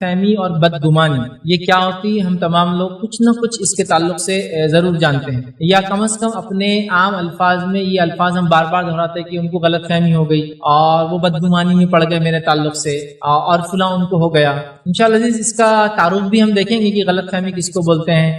فہمی اور بدگمانی یہ کیا ہوتی ہے؟ ہم تمام لوگ کچھ نہ کچھ اس کے تعلق سے ضرور جانتے ہیں، یا کم از کم اپنے عام الفاظ میں یہ الفاظ ہم بار بار دہراتے ہیں کہ ان کو غلط فہمی ہو گئی اور وہ بدگمانی میں پڑ گئے میرے تعلق سے، اور فلاں ان کو ہو گیا۔ انشاءاللہ اس کا تعارف بھی ہم دیکھیں گے کہ غلط فہمی کس کو بولتے ہیں،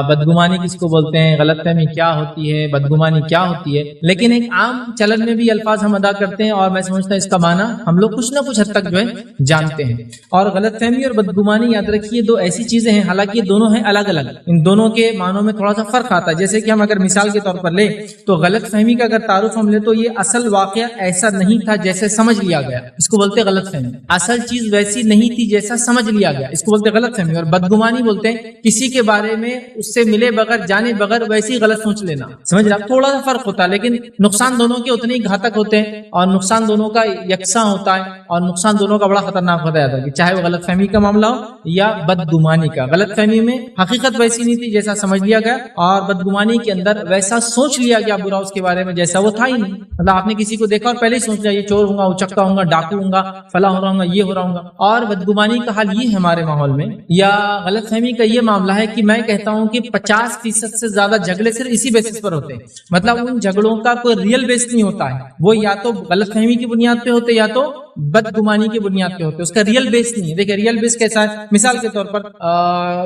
بدگمانی کس کو بولتے ہیں، غلط فہمی کیا ہوتی ہے، بدگمانی کیا ہوتی ہے۔ لیکن ایک عام چلن میں بھی الفاظ ہم ادا کرتے ہیں اور میں سمجھتا ہوں اس کا معنی ہم لوگ کچھ نہ کچھ حد تک جو ہے جانتے ہیں۔ اور غلط فہمی اور بدگمانی یاد رکھیے دو ایسی چیزیں ہیں، حالانکہ یہ دونوں ہیں الگ الگ، ان دونوں کے معنوں میں تھوڑا سا فرق آتا ہے۔ جیسے کہ ہم اگر مثال کے طور پر لیں تو غلط فہمی کا اگر تعارف ہم لیں تو یہ اصل واقعہ ایسا نہیں تھا جیسے سمجھ لیا گیا، اس کو بولتے غلط فہمی۔ اصل چیز ویسی نہیں تھی جیسا سمجھ لیا گیا، اس کو بولتے غلط فہمی۔ اور بدگمانی بولتے ہیں کسی کے بارے میں اس سے ملے بغیر جانے بغیر ویسی غلط سوچ لینا، سمجھ رہا؟ تھوڑا سا فرق ہوتا ہے لیکن نقصان دونوں کے اتنے ہی گھاتک ہوتے ہیں اور نقصان دونوں کا یکساں ہوتا ہے اور نقصان دونوں کا بڑا خطرناک ہوتا ہے، کہ چاہے وہ غلط فہمی کا معاملہ ہو یا بدگمانی کا۔ غلط فہمی میں حقیقت ویسی نہیں تھی جیسا سمجھ لیا گیا، اور بدگمانی کے اندر ویسا سوچ لیا گیا برا اس کے بارے میں جیسا وہ تھا ہی نہیں۔ مطلب آپ نے کسی کو دیکھا اور پہلے ہی سوچ لیا یہ چور ہوں گا، اچکا ہوں گا، ڈاکو ہوں گا، فلاں ہو رہا ہوں گا، یہ ہو رہا ہوں گا۔ اور بدگمانی کا حال یہ ہے ہمارے ماحول میں، یا غلط فہمی کا یہ معاملہ ہے کہ میں کہتا ہوں کہ 50% سے زیادہ جھگڑے صرف اسی بیسس پر ہوتے ہیں۔ مطلب ان جھگڑوں کا کوئی ریئل بیس نہیں ہوتا ہے، وہ یا تو غلط فہمی کی بنیاد پہ ہوتے یا تو بدگمانی کی بنیاد پہ ہوتے، اس کا ریئل بیس نہیں ہے۔ دیکھیں ریئل بیس کیسا ہے، مثال کے طور پر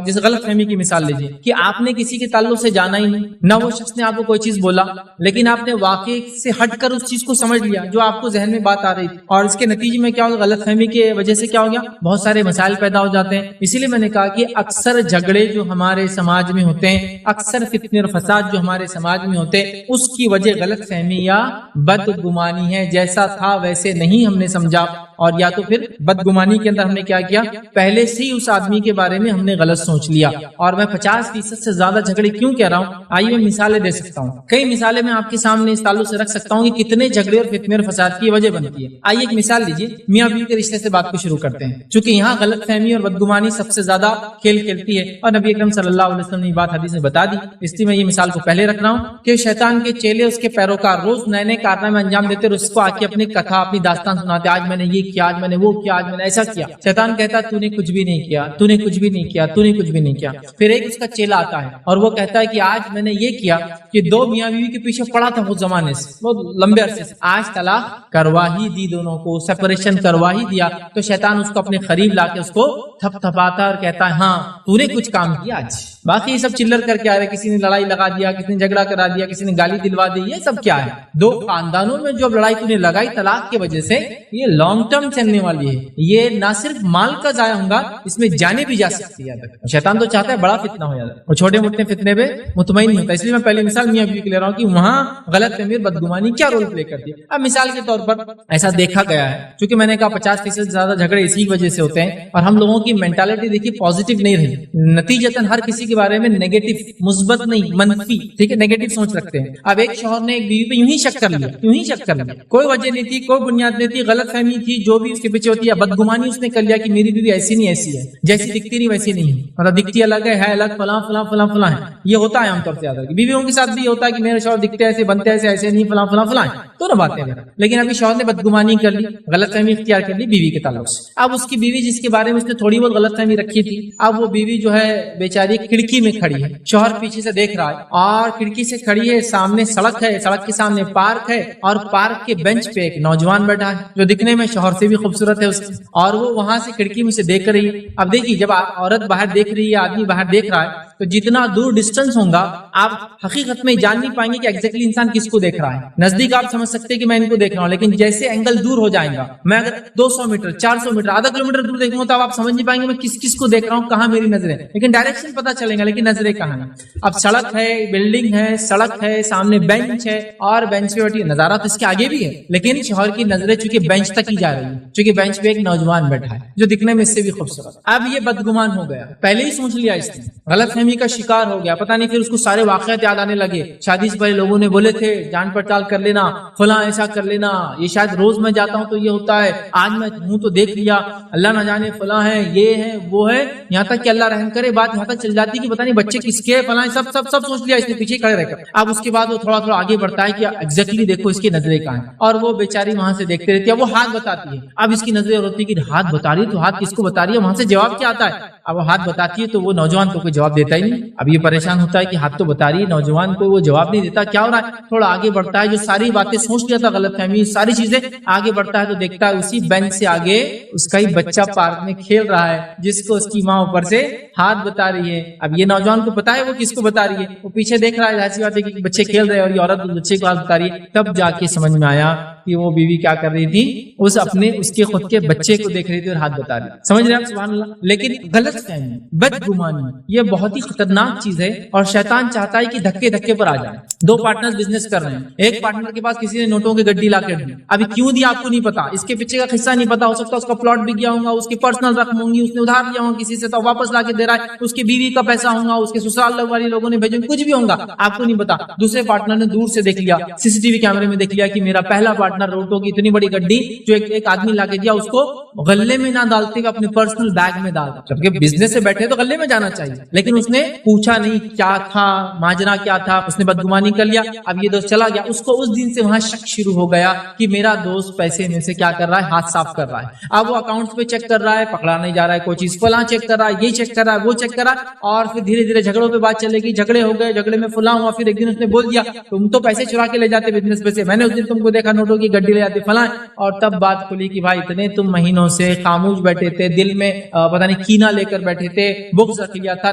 جیسے غلط فہمی کی مثال لیجیے کہ آپ نے کسی کے تعلق سے جانا ہی نہیں، نہ وہ شخص نے آپ کو کوئی چیز بولا، لیکن آپ نے واقعے سے ہٹ کر اس چیز کو سمجھ لیا جو آپ کو ذہن میں بات آ رہی تھی، اور اس کے نتیجے میں کیا ہوگا، غلط فہمی کی وجہ سے کیا ہو گیا، بہت سارے مسائل پیدا ہو جاتے ہیں۔ اسی لیے میں نے کہا کہ اکثر جھگڑے جو ہمارے سماج میں ہوتے ہیں، اکثر فتنے اور فساد جو ہمارے سماج میں ہوتے ہیں، اس کی وجہ غلط فہمی یا بدگمانی ہے۔ جیسا تھا ویسے نہیں ہم نے سمجھا، اور یا تو پھر بدگمانی کے اندر ہم نے کیا کیا، پہلے سے ہی اس آدمی کے بارے میں ہم نے غلط سوچ لیا۔ اور میں 50% سے زیادہ جھگڑے کیوں کہہ رہا ہوں، آئیے میں مثالیں دے سکتا ہوں، کئی مثالیں میں آپ کے سامنے اس تعلق سے رکھ سکتا ہوں کہ کتنے جھگڑے اور فتنے اور فساد کی وجہ بنتی ہے۔ آئیے ایک مثال لیجیے، میاں بیوی کے رشتے سے بات کو شروع کرتے ہیں، چونکہ یہاں غلط فہمی اور بدگمانی سب سے زیادہ کھیل کھیلتی ہے، اور نبی اکرم صلی اللہ علیہ وسلم نے یہ بات حدیث میں بتا دی، اس لیے میں یہ مثال کو پہلے رکھ رہا ہوں کہ شیطان کے چیلے، اس کے پیروکار روز نئے نئے کارنامے انجام دیتے اور اس کو آ کے اپنی کتھا، اپنی داستان سناتے، آج میں نے یہ کیا، آج میں نے وہ کیا، آج میں نے ایسا کیا۔ شیطان کہتا ہے تو نے کچھ بھی نہیں کیا، تو نے کچھ بھی نہیں کیا، تو نے کچھ بھی نہیں کیا۔ پھر ایک اس کا چیلا آتا ہے اور وہ کہتا ہے کہ آج میں نے یہ کیا کہ 2 میاں بیوی کے پیچھے پڑا تھا وہ زمانے سے، بہت لمبے عرصے سے، آج طلاق کروا ہی دی، دونوں کو سپریشن کروا ہی دیا۔ تو شیطان اس کو اپنے قریب لا کے اس کو تھپ تھپاتا اور کہتا ہے ہاں تو نے کچھ کام کیا آج۔ باقی یہ سب چلر کر کے آ رہے، کسی نے لڑائی لگا دیا، کسی نے جھگڑا کرا دیا، کسی نے گالی دلوا دی، یہ سب کیا ہے، 2 خاندانوں میں جو لڑائی تو نے لگائی طلاق کی وجہ سے، یہ لانگ ٹرم چلنے والی ہے۔ یہ نہ صرف مال کا ضائع ہوگا، اس میں جانے بھی جا سکتی ہے۔ شیطان تو چاہتا ہے بڑا فتنہ ہو جاتا ہے، اور چھوٹے موٹے فتنے پہ مطمئن نہیں ہوتا۔ اس لیے میں پہلی مثال میاں بیوی کی لے رہا ہوں کہ وہاں غلط فہمی اور بدگمانی کیا رول پلے کرتی ہے۔ اب مثال کے طور پر ایسا دیکھا گیا ہے، چونکہ میں نے کہا 50% سے زیادہ جھگڑے اسی وجہ سے ہوتے ہیں، اور ہم لوگوں کی مینٹالٹی دیکھیے پازیٹیو نہیں رہی، نتیجتاً ہر کسی کے بارے میں نیگیٹو، مثبت نہیں منفی، ٹھیک ہے، نیگیٹو سوچ رکھتے ہیں۔ اب ایک شوہر نے ایک بیوی پہ یوں ہی شک کر لیا، کوئی وجہ نہیں تھی، کوئی بنیاد نہیں تھی، غلط فہمی تھی جو بھی اس کے پیچھے ہوتی ہے، بدگمانی اس نے کر لیا کہ میری بیوی ایسی نہیں ایسی ہے، جیسی دکھتی نہیں ویسی نہیں، مطلب دکھتی الگ ہے الگ، فلاں فلاں فلاں فلاں ہے۔ یہ ہوتا ہے عام طور سے زیادہ، بیویوں کے ساتھ بھی ہوتا ہے کہ میرے شوہر دکھتے ایسے، بنتے ایسے، ایسے نہیں، فلاں فلاں فلاں ہے، تو نہ باتیں ہیں۔ لیکن ابھی شوہر نے بدگمانی کر لی، غلط فہمی اختیار کر لی بیوی کے تعلق سے۔ اب اس کی بیوی جس کے بارے میں اس نے تھوڑی بہت غلط فہمی رکھی تھی، اب وہ بیوی جو ہے بیچاری کھڑکی میں کھڑی ہے، شوہر پیچھے سے دیکھ رہا ہے، اور کھڑکی سے کھڑی ہے، سامنے سڑک ہے، سڑک کے سامنے پارک ہے، اور پارک کے بینچ پہ ایک نوجوان بیٹھا ہے جو دکھنے میں شوہر سے بھی خوبصورت ہے اس کی، اور وہ وہاں سے کھڑکی میں سے دیکھ رہی ہے۔ اب دیکھیے جب عورت باہر دیکھ رہی ہے، آدمی باہر دیکھ رہا ہے، تو جتنا دور ڈسٹنس ہوگا آپ حقیقت میں جان نہیں پائیں گے کہ ایگزیکٹلی انسان کس کو دیکھ رہا ہے۔ نزدیک آپ سمجھ سکتے ہیں کہ میں ان کو دیکھ رہا ہوں، لیکن جیسے اینگل دور ہو جائے گا، میں اگر 200 میٹر 400 میٹر آدھا کلومیٹر دور دیکھوں گا تو آپ سمجھ نہیں پائیں گے میں کس کس کو دیکھ رہا ہوں، کہاں میری نظریں، لیکن ڈائریکشن پتا چلے گا لیکن نظریں کہاں ہیں۔ اب سڑک ہے، بلڈنگ ہے، سڑک ہے، سامنے بینچ ہے، اور بینچ پہ بیٹھی نظارہ تو اس کے آگے بھی ہے، لیکن شوہر کی نظریں چونکہ بینچ تک ہی جا رہی ہے، چونکہ بینچ پہ ایک نوجوان بیٹھا ہے جو دکھنے میں اس سے بھی خوبصورت۔ اب یہ بدگمان ہو گیا، پہلے ہی سوچ لیا اس نے، غلط فہمی کا شکار ہو گیا. پتہ نہیں پھر اس کو سارے واقعات یاد آنے لگے. شادی سے پہلے لوگوں نے بولے تھے جان پڑتال کر لینا, فلاں ایسا کر لینا, یہ شاید روز میں جاتا ہوں تو یہ ہوتا ہے, آج میں ہوں تو دیکھ لیا, اللہ نہ جانے فلاں ہے, یہ ہے وہ ہے, یہاں تک کہ اللہ رحم کرے بات یہاں تک چل جاتی کہ پتہ نہیں بچے کس کے, فلاں سب سب سب سوچ لیا اس نے پیچھے کھڑے رہ کر. اب اس کے بعد وہ تھوڑا تھوڑا آگے بڑھتا ہے کہ ایگزیکٹلی دیکھو اس کی نظریں کہاں ہیں, اور وہ بیچاری وہاں سے دیکھتے رہتی ہے. وہ ہاتھ بتاتی ہے, اب اس کی نظریں ہوتی ہے کہ ہاتھ بتا رہی ہے تو ہاتھ کس کو بتا رہی ہے, وہاں سے جواب کیا آتا ہے. اب وہ ہاتھ بتاتی ہے تو وہ نوجوان کو کوئی جواب دیتا ہی نہیں. اب یہ پریشان ہوتا ہے کہ ہاتھ تو بتا رہی ہے, نوجوان کو وہ جواب نہیں دیتا, کیا ہو رہا ہے. تھوڑا آگے بڑھتا ہے, جو ساری باتیں سوچ لیا تھا غلط فہمی ساری چیزیں, آگے بڑھتا ہے تو دیکھتا ہے اسی بینچ سے آگے اس کا ہی بچہ پارک میں کھیل رہا ہے جس کو اس کی ماں اوپر سے ہاتھ بتا رہی ہے. اب یہ نوجوان کو پتا ہے وہ کس کو بتا رہی ہے, وہ پیچھے دیکھ رہا ہے, ایسی بات ہے کہ بچے کھیل رہے ہیں اور یہ عورت بچے کو ہاتھ بتا رہی ہے. تب جا کے سمجھ میں آیا کہ وہ بیوی کیا کر رہی تھی, اس کے خود کے بچے کو دیکھ رہی تھی اور ہاتھ بتا رہی. سمجھ رہے ہیں سبحان اللہ. لیکن غلط فہمی, بدگمانی, یہ بہت ہی خطرناک چیز ہے اور شیطان چاہتا ہے کہ دھکے دھکے پر آ جائے. دو پارٹنرز بزنس کر رہے ہیں, ایک پارٹنر کے پاس کسی نے نوٹوں کی گڈی لا کر دی, ابھی کیوں دی آپ کو نہیں پتا, اس کے پیچھے کا قصہ نہیں پتا, ہو سکتا ہے اس کا پلاٹ بک گیا ہوگا, اس کی پرسنل رقم ہوں گی, اس نے ادھار لیا ہوگا کسی سے تو واپس لا کے دے رہا ہے, اس کی بیوی کا پیسہ ہوگا, اس کے سسرال والے لوگوں نے بھیجے, کچھ بھی ہوگا آپ کو نہیں پتا. دوسرے پارٹنر نے دور سے دیکھ لیا, سی سی ٹی وی کیمرے میں دیکھ لیا کہ میرا پہلا پارٹنر نوٹوں کی اتنی بڑی گڈی جو ایک آدمی لا کے دیا اس کو غلے میں نہ ڈالتے ہوئے اپنے پرسنل بیگ میں ڈال, جبکہ بزنس سے بیٹھے تو غلے میں جانا چاہیے, لیکن اس نے پوچھا نہیں کیا تھا, ماجرا کیا تھا, اس نے بدگمانی کر لیا. اب یہ دوست چلا گیا, اس کو اس دن سے وہاں شک شروع ہو گیا کہ میرا دوست پیسے میں سے کیا کر رہا ہے, ہاتھ صاف کر رہا ہے. اب وہ اکاؤنٹس پہ چیک کر رہا ہے, پکڑا نہیں جا رہا ہے, کوئی چیز فلاں چیک کر رہا ہے, یہ چیک کر رہا ہے, وہ چیک کر رہا ہے, اور پھر دھیرے دھیرے جھگڑوں پہ بات چلے گی, جھگڑے ہو گئے, جھگڑے میں فلاں ہوا. پھر ایک دن اس نے بول دیا تم تو پیسے چرا کے لے جاتے بزنس پہ سے, میں نے اس دن تم کو دیکھا نوٹوں کی گڈی لے جاتے فلاں, اور تب بات کھلی کہ بھائی اتنے تم مہینوں سے خاموش بیٹھے تھے, دل میں پتہ نہیں کینہ لے کر بیٹھے تھے, بغض رکھ لیا تھا,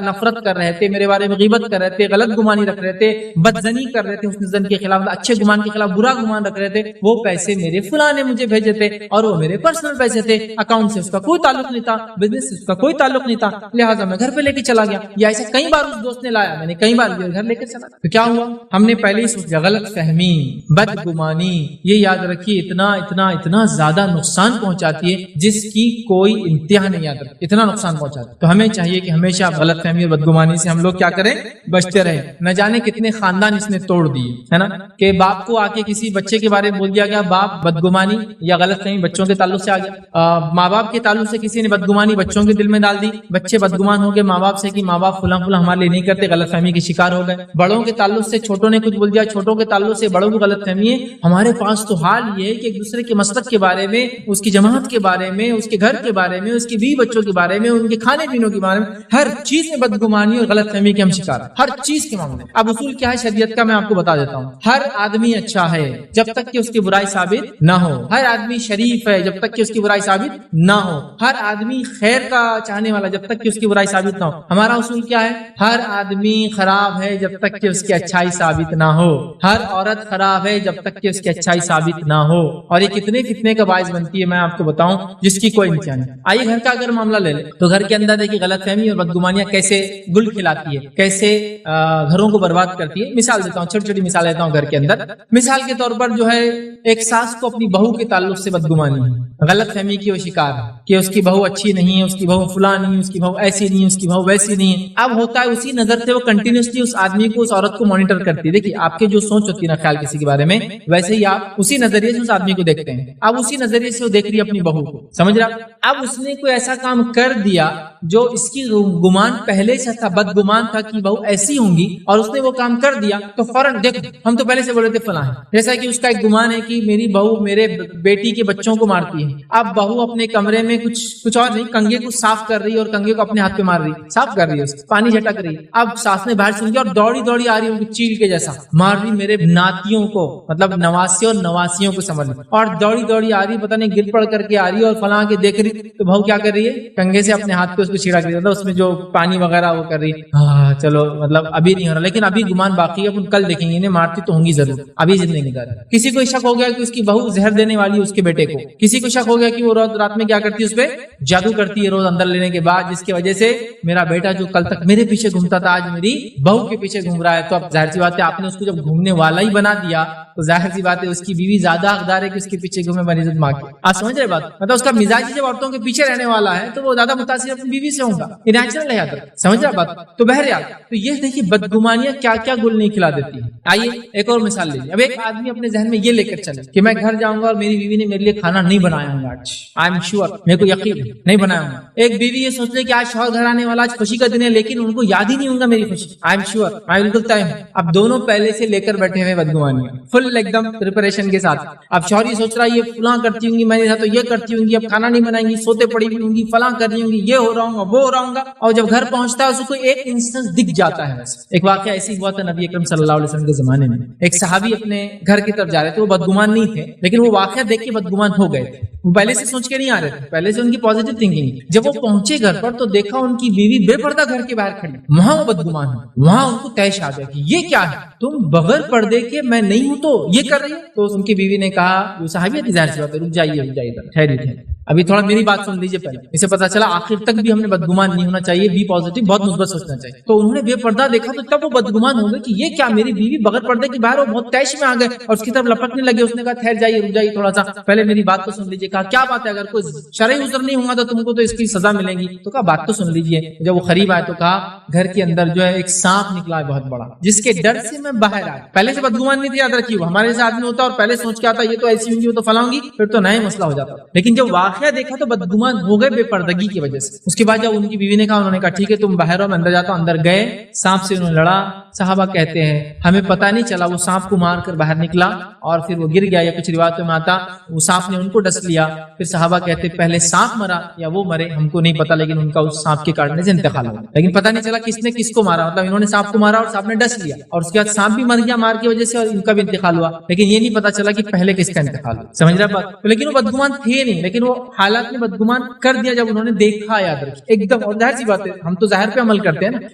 نفرت کر رہے تھے, میرے بارے میں غیبت کر رہے تھے, غلط گمانی رکھ رہے تھے, بدزنی کر رہے تھے, حسن زن کے خلاف اچھے گمان کے خلاف برا گمان رکھ رہے تھے, وہ پیسے میرے فلاں نے مجھے بھیجے تھے اور وہ میرے پرسنل پیسے تھے, اکاؤنٹ سے اس کا کوئی تعلق نہیں تھا, بزنس سے اس کا کوئی تعلق نہیں تھا, لہٰذا میں گھر پہ لے کے چلا گیا. یا ایسا کئی بار اس دوست نے لایا, میں نے کئی بار گھر لے کے چلا, تو کیا ہوا, ہم نے پہلے ہی سوچا. غلط فہمی, بدگمانی, یہ یاد رکھیے اتنا اتنا اتنا زیادہ نقصان پہنچاتی ہے جس کی کوئی انتہا نہیں, یاد رکھیں اتنا نقصان پہنچاتی ہے. تو ہمیں چاہیے کہ ہمیشہ غلط فہمی اور بدگمانی سے ہم لوگ کیا کریں, بچتے رہیں. نہ جانے کتنے خاندان اس نے توڑ دیے ہے نا, کہ باپ کو آ کے کسی بچے کے بارے میں بول دیا گیا باپ بدگمانی یا غلط فہمی بچوں کے تعلق سے آ گیا, ماں باپ کے تعلق سے کسی نے بدگمانی بچوں کے دل میں ڈال دی, بچے بدگمان ہو گئے ماں باپ سے کہ ماں باپ فلاں فلاں ہمارے لیے نہیں کرتے, غلط فہمی کے شکار ہو گئے. بڑوں کے تعلق سے چھوٹوں نے کچھ بول دیا, چھوٹوں کے تعلق سے بڑوں کو غلط فہمی ہے. ہمارے پاس تو حال یہ ہے کہ ایک دوسرے کے مسلک کے بارے میں, اس کی جماعت کے بارے میں, اس کے گھر کے بارے میں, اس کی بیوی بچوں کے بارے میں, ان کے کھانے پینوں کے بارے میں, ہر چیز میں بدگمانی اور غلط فہمی کے ہم شکار ہیں, ہر چیز کے معاملے. اب اصول کیا ہے شریعت کا, میں آپ کو بتا دیتا ہوں. ہر آدمی اچھا ہے جب تک کہ اس کی برائی ثابت نہ ہو, ہر آدمی شریف ہے جب تک کہ اس کی برائی ثابت نہ ہو, ہر آدمی خیر کا چاہنے والا جب تک کہ اس کی برائی ثابت نہ ہو. ہمارا اصول کیا ہے, ہر آدمی خراب ہے جب تک کہ اس کی اچھائی ثابت نہ ہو, ہر عورت خراب ہے جب تک کہ اس کی اچھائی ثابت نہ ہو. اور یہ کتنے فتنے کا باعث بنتی ہے میں آپ کو بتاؤں جس کی کوئی امتحان نہیں. آئیے گھر کا اگر معاملہ لے لیں تو گھر کے اندر دیکھیے غلط فہمی اور بدگمانیاں کیسے گل کھلاتی ہے, کیسے گھروں کو برباد کرتی ہے. مثال دیتا ہوں, چھوٹی چھوٹی مثال دیتا ہوں. گھر کے اندر مثال کے طور پر جو ہے ایک ساس کو اپنی بہو کے تعلق سے بدگمانی ہے, غلط فہمی کی وہ شکار ہے کہ اس کی بہو اچھی نہیں ہے, اس کی بہو فلاں نہیں ہے, اس کی بہو ایسی نہیں ہے, اس کی بہو ویسی نہیں ہے. اب ہوتا ہے اسی نظر سے وہ کنٹینیوسلی اس آدمی کو, اس عورت کو مانیٹر کرتی ہے. دیکھیے آپ کے جو سوچ ہوتی ہے نا خیال کسی کے بارے میں, ویسے ہی آپ اسی نظریے سے اس آدمی کو دیکھتے ہیں. اب اسی نظریے سے وہ دیکھ رہی ہے اپنی بہو کو, سمجھ رہا. اب اس نے کوئی ایسا کام کر دیا جو اس کی گمان پہلے سے تھا, بدگمان تھا کہ بہو ایسی ہوں گی, اور اس نے وہ کام کر دیا تو فوراً دیکھو ہم تو پہلے سے بول رہے تھے فلاں ہے. جیسا کہ اس کا ایک گمان ہے کہ میری بہو میرے بیٹی کے بچوں کو مارتی ہے. اب بہو اپنے کمرے میں کچھ اور نہیں, کنگے کو صاف کر رہی ہے اور کنگے کو اپنے ہاتھ پہ مار رہی, صاف کر رہی ہے, پانی جھٹک رہی. اب ساس نے باہر سن لیا اور دوڑی دوڑی آ رہی ہے, چیل کے جیسا مار رہی میرے ناتیوں کو, مطلب نواسی اور نواسیوں کو سمجھ لی, اور دوڑی دوڑی آ رہی, پتہ نہیں گر پڑ کر کے آ رہی ہے اور فلاں کے دیکھ رہی. تو بہو کیا کر رہی ہے, کنگے سے اپنے ہاتھ پہ اس کو چھڑک رہی, مطلب اس میں جو پانی وغیرہ وہ کر رہی. ہاں چلو مطلب ابھی نہیں ہو رہا, لیکن ابھی گمان باقی ہے, اپن کل دیکھیں گے, انہیں مارتی تو ہوں گی ضرور, ابھی زندگی نہیں گزار. کسی کو شک ہو گیا کہ اس کی بہو زہر دینے والی ہے اس کے بیٹے کو, کسی کو شک ہو گیا کہ وہ روز رات میں کیا کرتی ہے, اس پہ جادو کرتی ہے روز اندر لینے کے بعد, جس کی وجہ سے میرا بیٹا جو کل تک میرے پیچھے گھومتا تھا آج میری بہو کے پیچھے گھوم رہا ہے. تو اب ظاہر سی بات ہے آپ نے اس کو جب گھومنے والا ہی بنا دیا تو ظاہر سی بات ہے اس کی بیوی زیادہ حقدار ہے کہ اس کے پیچھے گھومے بنسبت ماں کے. آپ سمجھ رہے بات, مطلب اس کا مزاج جب عورتوں کے پیچھے رہنے والا ہے تو وہ زیادہ متاثر اپنی بیوی سے ہوگا، یہ نیچرل ہے یاد رکھ، سمجھ رہا بات؟ تو بہرحال تو یہ دیکھیے بدگمانیاں کیا کیا گل نہیں کھلا دیتی ہیں۔ آئیے ایک اور مثال لیجیے، اب ایک آدمی اپنے ذہن میں یہ لے کر چلے کہ میں گھر جاؤں گا اور میری بیوی نے میرے لیے کھانا نہیں بنایا ہوں آج، آئی ایم شیور، میرے کو یقین نہیں بنایا ہوں۔ ایک بیوی یہ سوچ لے کہ آج شوہر گھر آنے والا، آج خوشی کا دن ہے، لیکن ان کو یاد ہی نہیں ہوگا میری خوشی، آئی ایم شیور، میں بالکل طے ہوں۔ اب دونوں پہلے سے لے کر بیٹھے ہوئے بدگمانیاں فل ایک دم پریپریشن کے ساتھ۔ اب شوہر یہ سوچ رہا ہے یہ فلاں کرتی ہوں گی، میں نے تو یہ کرتی ہوں گی، اب کھانا نہیں بنائیں گی، سوتے پڑی ہوئی ہوں گی، فلاں کر رہی ہوں گی، یہ ہو رہا ہوں گا، وہ ہو رہا ہوں گا۔ اور جب گھر پہنچتا ہے اس کو ایک انسٹنس دکھ جاتا ہے۔ ویسے ایک واقعہ ایسی ہوا تھا نبی اکرم صلی اللہ علیہ وسلم کے زمانے میں، ایک صحابی اپنے گھر کی طرف جا رہے تھے، وہ بدگمان نہیں تھے لیکن وہ واقعہ دیکھ کے بدگمان ہو گئے تھے، وہ پہلے سے سوچ کے نہیں آ رہے تھے، پہلے سے ان کی پازیٹیو تھنکنگ۔ جب وہ پہنچے گھر پر تو دیکھا ان کی بیوی بے پردہ گھر کے باہر کھڑی، وہاں وہ بدگمان ہے، وہاں ان کو طیش آ گیا کہ یہ کیا ہے، تم بغیر پردے کے میں نہیں ہوں تو یہ کر رہی ہو؟ تو ان کی بیوی نے کہا، وہ صحابیت کی ظاہر سی بات ہے، رک جائیے ٹھہریے، ابھی تھوڑا میری بات سن لیجیے پہلے۔ اسے پتا چلا آخر تک بھی ہم نے بدگمان نہیں ہونا چاہیے، بی پازیٹیو، بہت مثبت سوچنا چاہیے۔ تو انہوں نے بے پردہ دیکھا تو تب وہ بدگمان ہو گئے کہ یہ کیا، میری بیوی بغیر پردے کے باہر، وہ بہت طیش میں آ گئے اور اس کی طرف لپکنے لگے۔ اس نے کہا ٹھہر جائیے، رک جائیے تھوڑا سا، پہلے میری بات تو سن لیجیے۔ کہا کیا بات ہے، اگر کوئی شرعی عذر نہیں ہوگا تو تم کو تو اس کی سزا ملے گی۔ تو کہا بات تو سن لیجیے۔ جب وہ قریب آئے تو کہا گھر کے اندر جو ہے ایک سانپ نکلا ہے بہت بڑا، جس کے ڈر سے میں باہر آیا۔ پہلے سے بدگمان نہیں تھا، یاد رکھیے، وہ ہمارے جیسے آدمی ہوتا اور پہلے سوچ کے آتا یہ تو ایسی ہوں گی، وہ تو فلاں گی، پھر تو نیا مسئلہ ہو جاتا۔ لیکن جب واقعہ دیکھا تو بدگمان ہو گئے بے پردگی کی وجہ سے۔ اس کے بعد جب ان کی بیوی نے کہا، انہوں نے کہا ٹھیک ہے تم باہر ہو، میں اندر جاتا ہوں۔ اندر گئے، سانپ سے انہوں نے لڑا۔ صحابہ کہتے ہیں ہمیں پتہ نہیں چلا، وہ سانپ کو مار کر باہر نکلا اور پھر وہ گر گیا، یا کچھ روایتوں میں آتا وہ سانپ نے ان کو ڈس لیا۔ پھر صحابہ کہتے پہلے سانپ مرا یا وہ مرے ہم کو نہیں پتا، لیکن ان کا اس سانپ کے کاٹنے سے انتقال ہو گیا، لیکن پتہ نہیں چلا کس نے کس کو مارا، مطلب انہوں نے سانپ کو مارا اور سانپ نے ڈس لیا، اور اس کے بعد سانپ بھی مر گیا مار کی وجہ سے اور ان کا بھی انتقال ہوا، لیکن یہ نہیں پتا چلا کہ پہلے کس کا انتقال ہوا۔ سمجھ رہا بات؟ لیکن وہ بدگمان تھے نہیں، لیکن وہ حالات میں بدگمان کر دیا جب انہوں نے دیکھا، یاد رکھیے ایک دم۔ اور ظاہر سی بات ہے ہم تو ظاہر پہ عمل کرتے ہیں نا،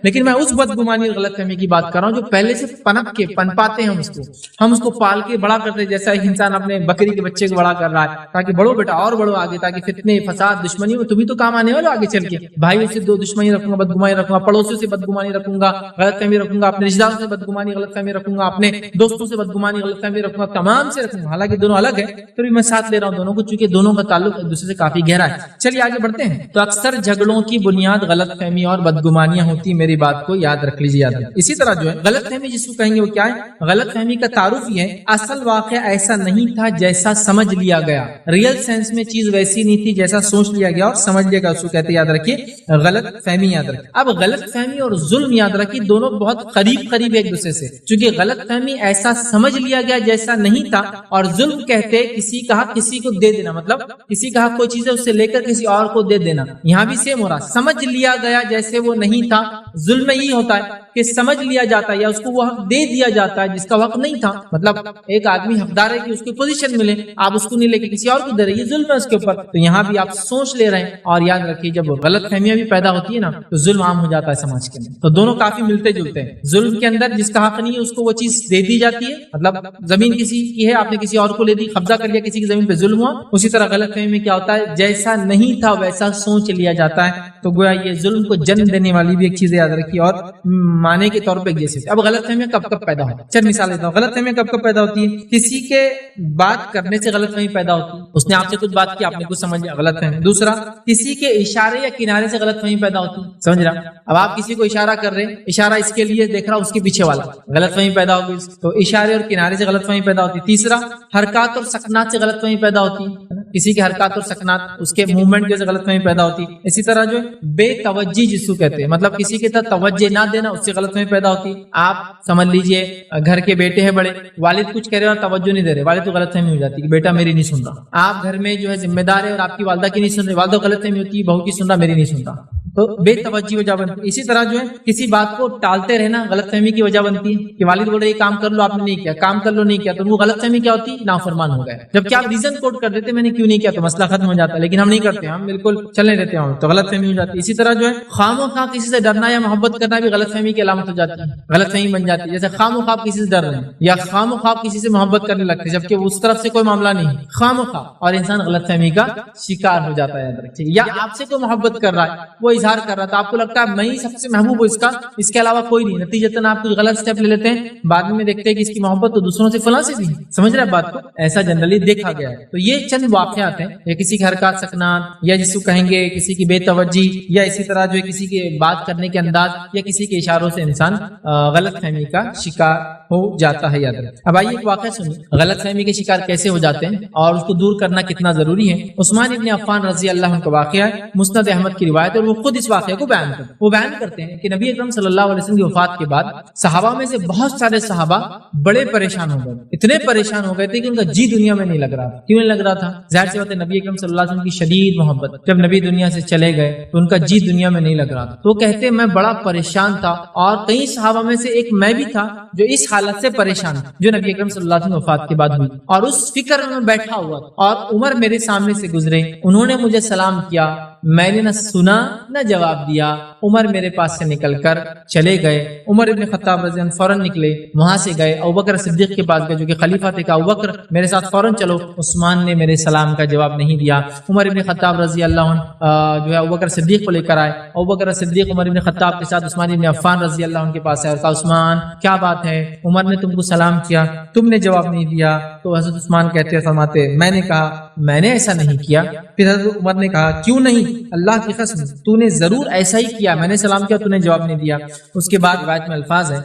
لیکن میں اس بدگمانی غلط فہمی کی بات کر رہا ہوں جو پہلے سے پنپ کے پن پاتے ہیں، ہم اس کو پال کے بڑا کرتے ہیں، جیسا ایک انسان اپنے بکری کے بچے کو بڑا کر رہا ہے تاکہ بڑھو بیٹا اور بڑھو آگے، تاکہ فتنے فساد دشمنی میں تمہیں تو کام آنے والے آگے چل کے، بھائیوں سے دو دشمنی رکھوں گا، بدگمانی رکھوں گا، پڑوسیوں سے بدگمانی رکھوں گا، غلط فہمی رکھوں گا، اپنے رشتہ داروں سے بدگمانی غلط فہمی رکھوں گا، اپنے دوستوں سے بدگمانی غلط فہمی رکھوں گا، تمام سے رکھوں گا، حالانکہ دونوں الگ ہے پھر بھی میں ساتھ لے رہا ہوں دونوں کو، چونکہ دونوں کا تعلق ایک دوسرے سے کافی گہرا ہے۔ چلیے آگے بڑھتے ہیں۔ تو اکثر جھگڑوں کی بنیاد غلط فہمی اور بدگمانیاں ہوتی، میری بات کو یاد رکھ لیجیے، یاد رکھ۔ اسی طرح جو ہے غلط فہمی جس کو کہیں گے وہ کیا ہے؟ غلط فہمی کا تعارف یہ ہے اصل واقعہ ایسا نہیں تھا جیسا سمجھ لیا گیا، ریئل سینس میں چیز ویسی نہیں تھی جیسا سوچ لیا گیا اور سمجھ لیا گیا، اس کو کہتے ہیں یاد رکھیے غلط فہمی، یاد رکھیے۔ اب غلط فہمی اور ظلم یاد رکھیے دونوں بہت قریب ایک دوسرے سے، چونکہ غلط فہمی ایسا سمجھ لیا گیا جیسا نہیں تھا، اور ظلم کہتے کسی کا حق کسی کو دے دینا، مطلب کسی کا حق کوئی چیز ہے اس سے لے کر کسی اور کو دے دینا۔ یہاں بھی سیم ہو رہا، سمجھ لیا گیا جیسے وہ نہیں تھا۔ ظلم میں یہی ہوتا ہے کہ سمجھ لیا جاتا ہے یا اس کو وہ حق دے دیا جاتا ہے جس کا حق نہیں تھا، مطلب ایک آدمی حقدار ہے کہ اس کی پوزیشن ملے، آپ اس کو نہیں لے کے کسی اور کو دے رہے، یہ ظلم ہے اس کے اوپر۔ تو یہاں بھی آپ سوچ لے رہے ہیں، اور یاد رکھیے جب غلط فہمیاں بھی پیدا ہوتی ہے نا تو ظلم عام ہو جاتا ہے سماج کے اندر۔ تو دونوں کافی ملتے جلتے ہیں، ظلم کے اندر جس کا حق نہیں ہے اس کو وہ چیز دے دی جاتی ہے، مطلب زمین کسی کی ہے آپ نے کسی اور کو لے دی، قبضہ کر لیا کسی کی زمین پہ، ظلم ہوا۔ اسی طرح غلط فہمی میں کیا ہوتا ہے، جیسا نہیں تھا ویسا سوچ لیا جاتا ہے، تو گویا یہ ظلم کو جنم دینے والی بھی ایک چیز یاد رکھیے اور معنی کے طور پہ ایک جیسی۔ اب غلط فہمیاں کب پیدا ہوتی ہے، چل مثال دیتا ہوں۔ غلط فہمیاں کب پیدا ہوتی ہے؟ کسی کے بات کرنے سے غلط فہمی پیدا ہوتی ہے، اس نے آپ سے کچھ بات کی آپ نے کچھ سمجھ لیا، غلط فہمی۔ دوسرا، کسی کے اشارے یا کنارے سے غلط فہمی پیدا ہوتی ہے، سمجھ رہا؟ اب آپ کسی کو اشارہ کر رہے ہیں، اشارہ اس کے لیے دیکھ رہا اس کے پیچھے والا، غلط فہمی پیدا ہوگی، تو اشارے اور کنارے سے غلط فہمی پیدا ہوتی ہے۔ تیسرا، حرکات اور سکنات سے غلط فہمی پیدا ہوتی ہے، کسی کے حرکات اور سکنات اس کے موومنٹ سے غلط فہمی پیدا ہوتی ہے۔ اسی طرح جو بے توجہی جس کو کہتے ہیں، مطلب کسی کے طرف توجہ نہ دینا، اس سے غلط فہمی پیدا ہوتی ہے۔ آپ سمجھ لیجئے گھر کے بیٹے ہیں بڑے، والد کچھ کہہ رہے اور توجہ نہیں دے رہے، والد تو غلط فہمی ہو جاتی ہے کہ بیٹا میری نہیں سن رہا۔ آپ گھر میں جو ہے ذمہ دار ہے اور آپ کی والدہ کی نہیں سن رہے، والدہ غلط فہمی ہوتی ہے بہو کی سن رہا میری نہیں سن رہا، تو بے توجہی وجہ بنتی ہے۔ اسی طرح جو ہے کسی بات کو ٹالتے رہنا غلط فہمی کی وجہ بنتی ہے کہ والد بول رہے یہ کام کر لو آپ نے نہیں کیا، کام کر لو نہیں کیا، تو وہ غلط فہمی کیا ہوتی ہے، نافرمان ہو گئے۔ جبکہ آپ ریزن کوٹ کر دیتے میں نے کیوں نہیں کیا تو مسئلہ ختم ہو جاتا ہے، لیکن ہم نہیں کرتے، ہم بالکل چلنے دیتے ہیں تو غلط فہمی ہو جاتی ہے۔ اسی طرح جو ہے خواہ مخواہ کسی سے ڈرنا یا محبت کرنا بھی غلط فہمی کی علامت ہو جاتی ہے، غلط فہمی بن جاتی ہے۔ جیسے خواہ مخواہ کسی سے ڈر رہے ہیں یا خواہ مخواہ کسی سے محبت کرنے لگتے ہیں جبکہ اس طرف سے کوئی معاملہ نہیں، خواہ مخواہ، اور انسان غلط فہمی کا شکار ہو جاتا ہے، یاد رکھیے۔ یا آپ سے کوئی محبت کر رہا ہے وہ اظہار کر رہا تھا, آپ کو لگتا ہے میں ہی سب سے محبوب ہوں اس کے علاوہ کوئی نہیں, نتیجتاً آپ کچھ غلط اسٹیپ لے لیتے ہیں, بعد میں دیکھتے ہیں کہ اس کی محبت تو دوسروں سے فلاں سے بھی, سمجھ رہے ہیں بات کو, ایسا جنرلی دیکھا گیا ہے. تو یہ چند واقعات ہیں, یا کسی کی حرکات سکنات, یا جس کو کہیں گے کسی کی بے توجہی, یا اسی طرح جو ہے کسی کے بات کرنے کے انداز, یا کسی کے اشاروں سے انسان غلط فہمی کا شکار ہو جاتا ہے. یاد رکھیں. اب آئیے ایک واقعہ سنیے, غلط فہمی کے شکار کیسے ہو جاتے ہیں اور اس کو دور کرنا کتنا ضروری ہے. عثمان ابن عفان رضی اللہ عنہ کا واقعہ ہے, مسند احمد کی روایت, اور وہ خود اس واقعے کو بیان کرتے ہیں کہ نبی اکرم صلی اللہ علیہ وسلم کی وفات کے بعد صحابہ میں سے بہت سارے صحابہ بڑے پریشان ہو گئے, اتنے پریشان ہو گئے تھے کہ ان کا جی دنیا میں نہیں لگ رہا تھا. کیوں نہیں لگ رہا تھا؟ ظاہر سی بات ہے, نبی اکرم صلی اللہ علیہ وسلم کی شدید محبت, جب نبی دنیا سے چلے گئے تو ان کا جی دنیا میں نہیں لگ رہا تھا. تو وہ کہتے ہیں میں بڑا پریشان تھا, اور کئی صحابہ میں سے ایک میں بھی تھا جو اس حالت سے پریشان جو نبی اکرم صلی اللہ علیہ وسلم وفات کے بعد ہوئی, اور اس فکر میں بیٹھا ہوا تھا, اور عمر میرے سامنے سے گزرے, انہوں نے مجھے سلام کیا, میں نے نہ سنا نہ جواب دیا. عمر میرے پاس سے نکل کر چلے گئے. عمر ابن خطاب رضی اللہ عنہ فوراً نکلے, وہاں سے گئے ابوبکر صدیق کے پاس گئے جو کہ خلیفہ تھے, کہ ابوبکر میرے ساتھ فوراً چلو. عثمان نے میرے سلام کا جواب نہیں دیا. عمر ابن خطاب رضی اللہ عنہ جو ہے ابوبکر صدیق کو لے کر آئے. ابوبکر صدیق عمر ابن خطاب کے ساتھ عثمان ابن عفان رضی اللہ عنہ کے پاس آئے اور کہا عثمان کیا بات ہے, عمر نے تم کو سلام کیا, تم نے جواب نہیں دیا. تو حضرت عثمان کہتے فرماتے میں نے کہا میں نے ایسا نہیں کیا. پھر حضرت عمر نے کہا کیوں نہیں, اللہ کی قسم تو نے ضرور ایسا ہی کیا, میں نے سلام کیا تو نے جواب نہیں دیا. اس کے بعد روایت میں الفاظ ہے,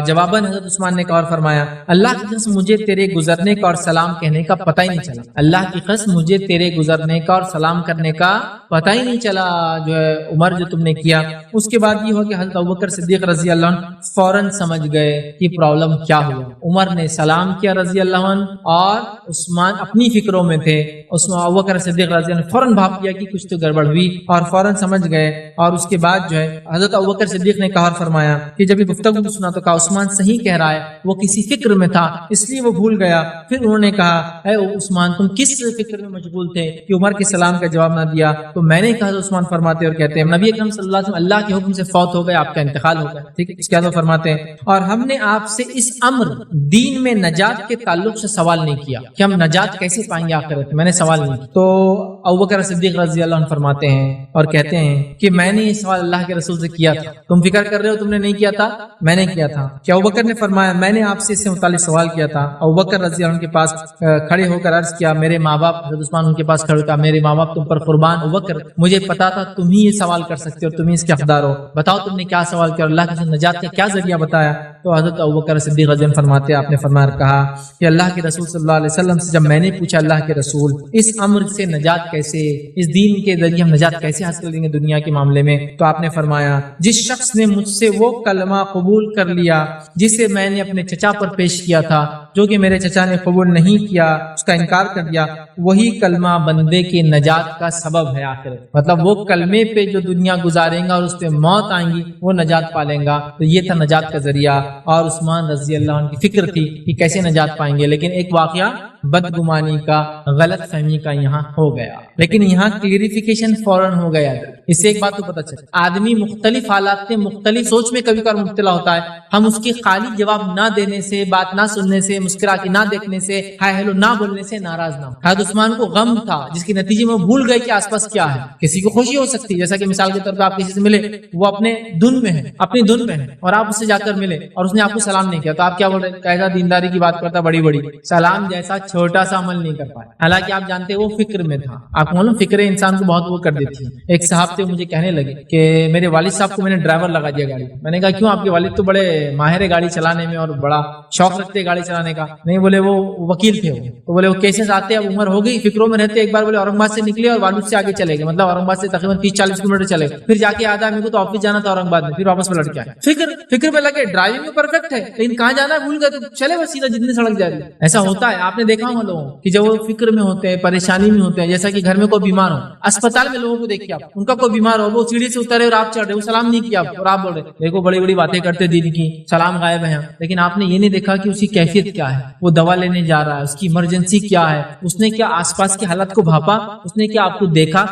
جواباً حضرت عثمان نے کہا اور فرمایا اللہ کی قسم مجھے تیرے گزرنے کا اور سلام کہنے کا پتہ ہی نہیں چلا, اللہ کی قسم مجھے تیرے گزرنے کا اور سلام کرنے کا پتہ ہی نہیں چلا جو ہے عمر جو تم نے کیا. اس کے بعد یہ ہوا کہ حضرت ابوبکر صدیق رضی اللہ عنہ فوراً سمجھ گئے کہ پرابلم کیا ہوا. عمر نے سلام کیا رضی اللہ عنہ, اور عثمان اپنی فکروں میں تھے. ابوبکر صدیق رضی اللہ عنہ فوراً بھاپ کیا کہ کچھ تو گڑبڑ ہوئی, اور فوراً سمجھ گئے. اور اس کے بعد جو ہے حضرت ابوبکر صدیق نے کہا اور فرمایا کہ جب یہ گفتگو سنا تو کہا عثمان صحیح کہہ رہا ہے, وہ کسی فکر میں تھا اس لیے وہ بھول گیا. پھر انہوں نے کہا اے عثمان تم کس فکر میں مشغول تھے کہ عمر کے سلام کا جواب نہ دیا؟ تو میں نے کہا عثمان فرماتے اور کہتے ہیں نبی اکرم صلی اللہ علیہ وسلم اللہ کے حکم سے فوت ہو گئے, آپ کا انتقال ہو گیا. ٹھیک ہے, اس کے بعد فرماتے ہیں اور ہم نے آپ سے اس امر دین میں نجات کے تعلق سے سوال نہیں کیا کہ ہم نجات کیسے پائیں گے آخرت, میں نے سوال نہیں کیا. تو ابوبکر صدیق رضی اللہ عنہ فرماتے ہیں اور کہتے ہیں کہ میں نے یہ سوال اللہ کے رسول سے کیا تھا, تم فکر کر رہے ہو تم نے نہیں کیا تھا, میں نے کیا تھا. کہ ابوبکر نے فرمایا میں نے آپ سے اس سے متعلق سوال کیا تھا. ابوبکر رضی اللہ عنہ کے پاس کھڑے ہو کر عرض کیا میرے ماں باپ, حضرت عثمان ان کے پاس کھڑے کہا میرے ماں باپ تم پر قربان. ابوبکر مجھے پتا تھا تم ہی یہ سوال کر سکتے ہو, تم ہی اس کے حقدار ہو, بتاؤ تم نے کیا سوال کیا اور اللہ کے نجات کا کیا ذریعہ بتایا؟ تو حضرت ابوبکر صدیق رضی اللہ عنہ فرماتے آپ نے فرمایا کہا کہ اللہ کے رسول صلی اللہ علیہ وسلم سے جب میں نے پوچھا اللہ کے رسول اس امر سے نجات کیسے, اس دین کے ذریعے ہم نجات کیسے حاصل کریں گے دنیا کے معاملے میں, تو آپ نے فرمایا جس شخص نے مجھ سے وہ کلمہ قبول کر لیا جسے میں نے اپنے چچا پر پیش کیا تھا, جو کہ میرے چچا نے قبول نہیں کیا, اس کا انکار کر دیا, وہی کلمہ بندے کی نجات کا سبب ہے آخر. مطلب وہ کلمے پہ جو دنیا گزاریں گا اور اس پہ موت آئیں گی وہ نجات پا لیں گا. تو یہ تھا نجات کا ذریعہ, اور عثمان رضی اللہ عنہ کی فکر تھی کہ کیسے نجات پائیں گے. لیکن ایک واقعہ بدگمانی کا, غلط فہمی کا یہاں ہو گیا, لیکن یہاں کلیریفیکیشن فوراً ہو گیا. اس سے ایک بات تو پتہ چلا, آدمی مختلف حالات میں مختلف سوچ میں کبھی کبھار مبتلا ہوتا ہے. ہم اس کے خالی جواب نہ دینے سے, بات نہ سننے سے, مسکرا کے نہ دیکھنے سے, ہائے ہیلو نہ بولنے سے ناراض نہ ہو. حضرت عثمان کو غم تھا جس کے نتیجے میں بھول گئے کہ آس پاس کیا ہے. کسی کو خوشی ہو سکتی ہے, جیسا کہ مثال کے طور پر آپ کسی سے ملے, وہ اپنے دھن میں ہے, اپنی دھن میں ہے, اور آپ اس سے جا کر ملے اور اس نے آپ کو سلام نہیں کیا, تو آپ کیا بول رہے ہیں, کیسا دینداری کی بات کرتا, بڑی بڑی سلام جیسا چھوٹا سا عمل نہیں کر پائے. حالانکہ آپ جانتے ہیں وہ فکر میں تھا. آپ کو معلوم فکر انسان کو بہت وہ کر دیتی ہے. ایک صاحب تھے مجھے کہنے لگے کہ میرے والد صاحب کو میں نے ڈرائیور لگا دیا گاڑی. میں نے کہا کیوں, آپ کے والد تو بڑے ماہر گاڑی چلانے میں اور بڑا شوق رکھتے گاڑی چلانے کا. نہیں, بولے وہ وکیل تھے. وہ تو بولے وہ کیسز آتے, اب عمر ہو گئی, فکروں میں رہتے. ایک بار بولے اورنگ آباد سے نکلے اور والد سے آگے چلے گئے, مطلب اورنگ آباد سے تقریباً 30-40 کلومیٹر چلے, پھر جا کے آدھا میرے کو تو آفس جانا تھا اورنگ آباد میں, پھر واپس پلٹ کے آئے. فکر پہ لگے, ڈرائیونگ میں پرفیکٹ ہے لیکن کہاں جانا ہے بھول گئے, تو چلے بس سیدھا جتنے سڑک جا رہی. ایسا ہوتا ہے, آپ نے دیکھا ہوا لوگوں کہ جب وہ فکر میں ہوتے ہیں, پریشانی میں ہوتے ہیں, جیسا کہ گھر میں کوئی بیمار ہو, اسپتال میں لوگوں کو دیکھیے آپ, ان کا کوئی بیمار ہو, وہ سیڑھی سے اترے اور آپ چڑھ رہے, وہ سلام نہیں کیا اور آپ بول رہے دیکھو بڑی بڑی باتیں کرتے دین کی, سلام غائب ہے. لیکن آپ نے یہ نہیں دیکھا کہ اس کی کیفیت کیا ہے, وہ دوا لینے جا رہا ہے, اس کی ایمرجنسی کیا ہے, اس نے کیا آس پاس کی حالت کو بھاپا, اس نے کیا آپ کو دیکھا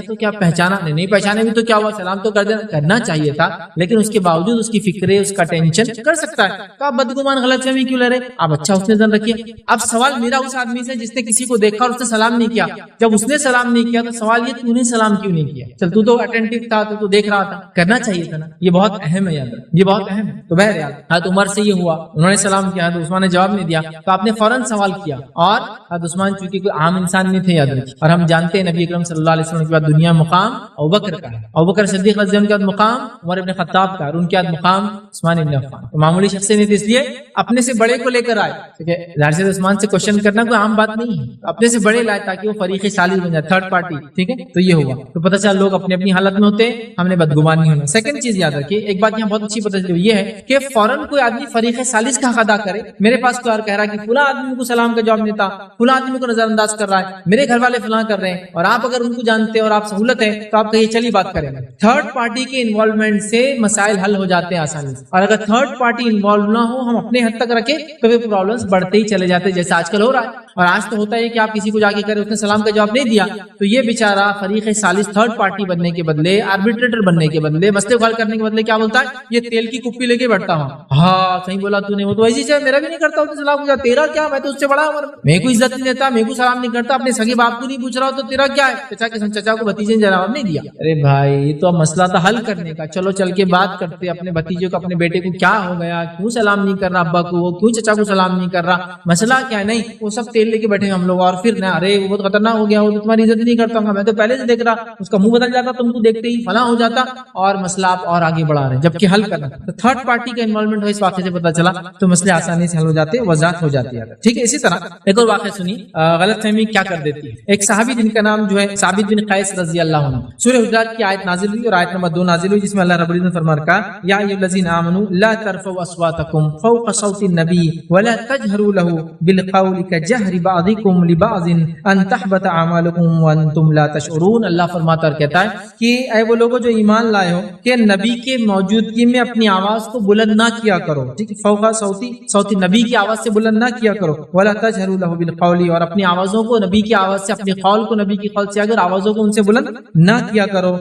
تو کیا پہچانا, نہیں پہچانے بھی تو کیا ہوا, سلام تو کرنا چاہیے تھا, لیکن اس کے باوجود اس کی فکرے, اس کا ٹینشن کر سکتا ہے. تو آپ بدگمان غلط فہمی کیوں لے رہے, آپ اچھا اس نے دن رکھیے. اب سوال میرا ملا اس آدمی سے جس نے کسی کو دیکھا اور اس نے سلام نہیں کیا. جب اس نے سلام نہیں کیا تو سوال یہ تو نے سلام کیوں نہیں کیا؟ چل تو اٹینٹو تھا, تو دیکھ رہا تھا, کرنا چاہیے تھا نا. یہ بہت اہم ہے, یاد رکھ, یہ بہت اہم ہے. تو بہرحال حضرت عمر سے یہ ہوا, انہوں نے سلام کیا تو عثمان نے جواب نہیں دیا, تو آپ نے فوراً سوال کیا. اور حضرت عثمان چونکہ کوئی عام انسان نہیں تھے, یاد رکھیے. اور ہم جانتے ہیں نبی اکرم صلی اللہ علیہ وسلم کے بعد دنیا مقام ابوبکر کا ہے, ابوبکر صدیق رضی اللہ عنہ کے بعد مقام عمر ابن خطاب کا, اور ان کے بعد مقام عثمان ابن عفان. تو معمولی شخص نہیں تھے, اس لیے اپنے سے بڑے کو لے کر آئے. ٹھیک ہے, ظاہر سے عثمان سے کوشچن کرنا کوئی عام بات نہیں ہے, اپنے سے بڑے لائے تاکہ وہ فریق ثالث بن جائے, تھرڈ پارٹی. ٹھیک ہے, تو یہ ہوا. تو پتہ چلا لوگ اپنی اپنی حالت میں ہوتے, ہم نے بدگمان نہیں ہونا. سیکنڈ چیز یاد رکھیے, ایک بات یہاں بہت اچھی پتہ چلی, یہ ہے کہ فوراً کوئی آدمی فریق ثالث کا حق ادا کرے. میرے پاس کوئی اور کہہ رہا ہے کہ فلاں آدمی کو سلام کا جواب نہیں تھا, فلاں آدمی کو نظر انداز کر رہا ہے, میرے گھر والے فلاں کر رہے ہیں, اور آپ اگر ان کو جانتے ہیں اور آپ سہولت ہے تو آپ کہیے چلیے بات کریں گے. تھرڈ پارٹی کے انوالومنٹ سے مسائل حل ہو جاتے ہیں آسانی سے, اور اگر تھرڈ پارٹی انوالو نہ ہو, ہم اپنے حد تک رکھیں, تو وہ پرابلمس بڑھتے ہی چلے جاتے ہیں, جیسے آج کل ہو رہا ہے. اور آج تو ہوتا ہے کہ آپ کسی کو جا کے کرے, اس نے سلام کا جواب نہیں دیا, تو یہ بیچارہ فریق ثالث تھرڈ پارٹی بننے کے بدلے, آربیٹریٹر بننے کے بدلے, مسئلے حل کرنے کے بدلے کیا بولتا ہے, یہ تیل کی کپی لے کے بیٹھتا ہوں. ہاں صحیح بولا تو نے, وہ تو ایسی چیز میرا بھی نہیں کرتا, اس سلام کو تیرا کیا, میں تو اس سے بڑا عمر, میں کو عزت نہیں دیتا, میں کو سلام نہیں کرتا, اپنے سگے باپ کو نہیں پوچھ رہا, تو تیرا کیا ہے, چچا کو بھتیجے نے جواب نہیں دیا. ارے بھائی یہ تو اب مسئلہ تھا حل کرنے کا, چلو چل کے بات کرتے, اپنے بھتیجے کو, اپنے بیٹے کو کیا ہو گیا, کیوں سلام نہیں کر رہا ابا کو, وہ کیوں چچا کو سلام نہیں کر رہا, مسئلہ کیا ہے. نہیں, وہ سب تیل لے کے بیٹھے ہم لوگ, اور پھر نہ ارے وہ بہت خطرناک ہو گیا, وہ تمہاری عزت نہیں کرتا ہوں, میں تو پہلے سے دیکھ رہا, اس کا منہ بدل جاتا تم کو دیکھتے ہی, فلاں ہو جاتا, اور مسئلہ آپ اور آگے بڑھا رہے ہیں, جبکہ حل کرنا تو تھرڈ پارٹی کا انوالومنٹ ہو. اس واقعے سے پتہ چلا تو مسئلے آسانی سے حل ہو جاتے, وضاحت ہو جاتی ہے. ٹھیک ہے, اسی طرح ایک اور واقعہ سنی, غلط فہمی کیا کر دیتی ہے. ایک صحابی جن کا نام جو ہے ثابت بن قیس رضی اللہ عنہ, سورہ حجرات کی آیت نازل ہوئی, اور آیت نمبر 2 نازل ہوئی, جس میں اللہ رب العزت نے فرمایا کہا, یا ایھا الذین آمنوا لا ترفعوا اصواتکم فوق صوت النبی ولا تجهروا له بالقول كجهر بعضکم لبعض ان تحبط اعمالکم وانتم لا تشعرون. اللہ فرماتا اور کہتا ہے کہ اے وہ لوگوں جو ایمان لائے ہو, کہ نبی کے موجودگی میں اپنی آواز کو بلند نہ کیا کرو. ٹھیک ہے, فوق صوت نبی کی آواز سے بلند نہ کیا کرو. ولا تجهروا له بالقول, اور اپنی آوازوں کو نبی کی آواز سے, اپنے قول کو نبی کی قول سے, اگر آوازوں کو ان سے بلند نہ کیا کرو,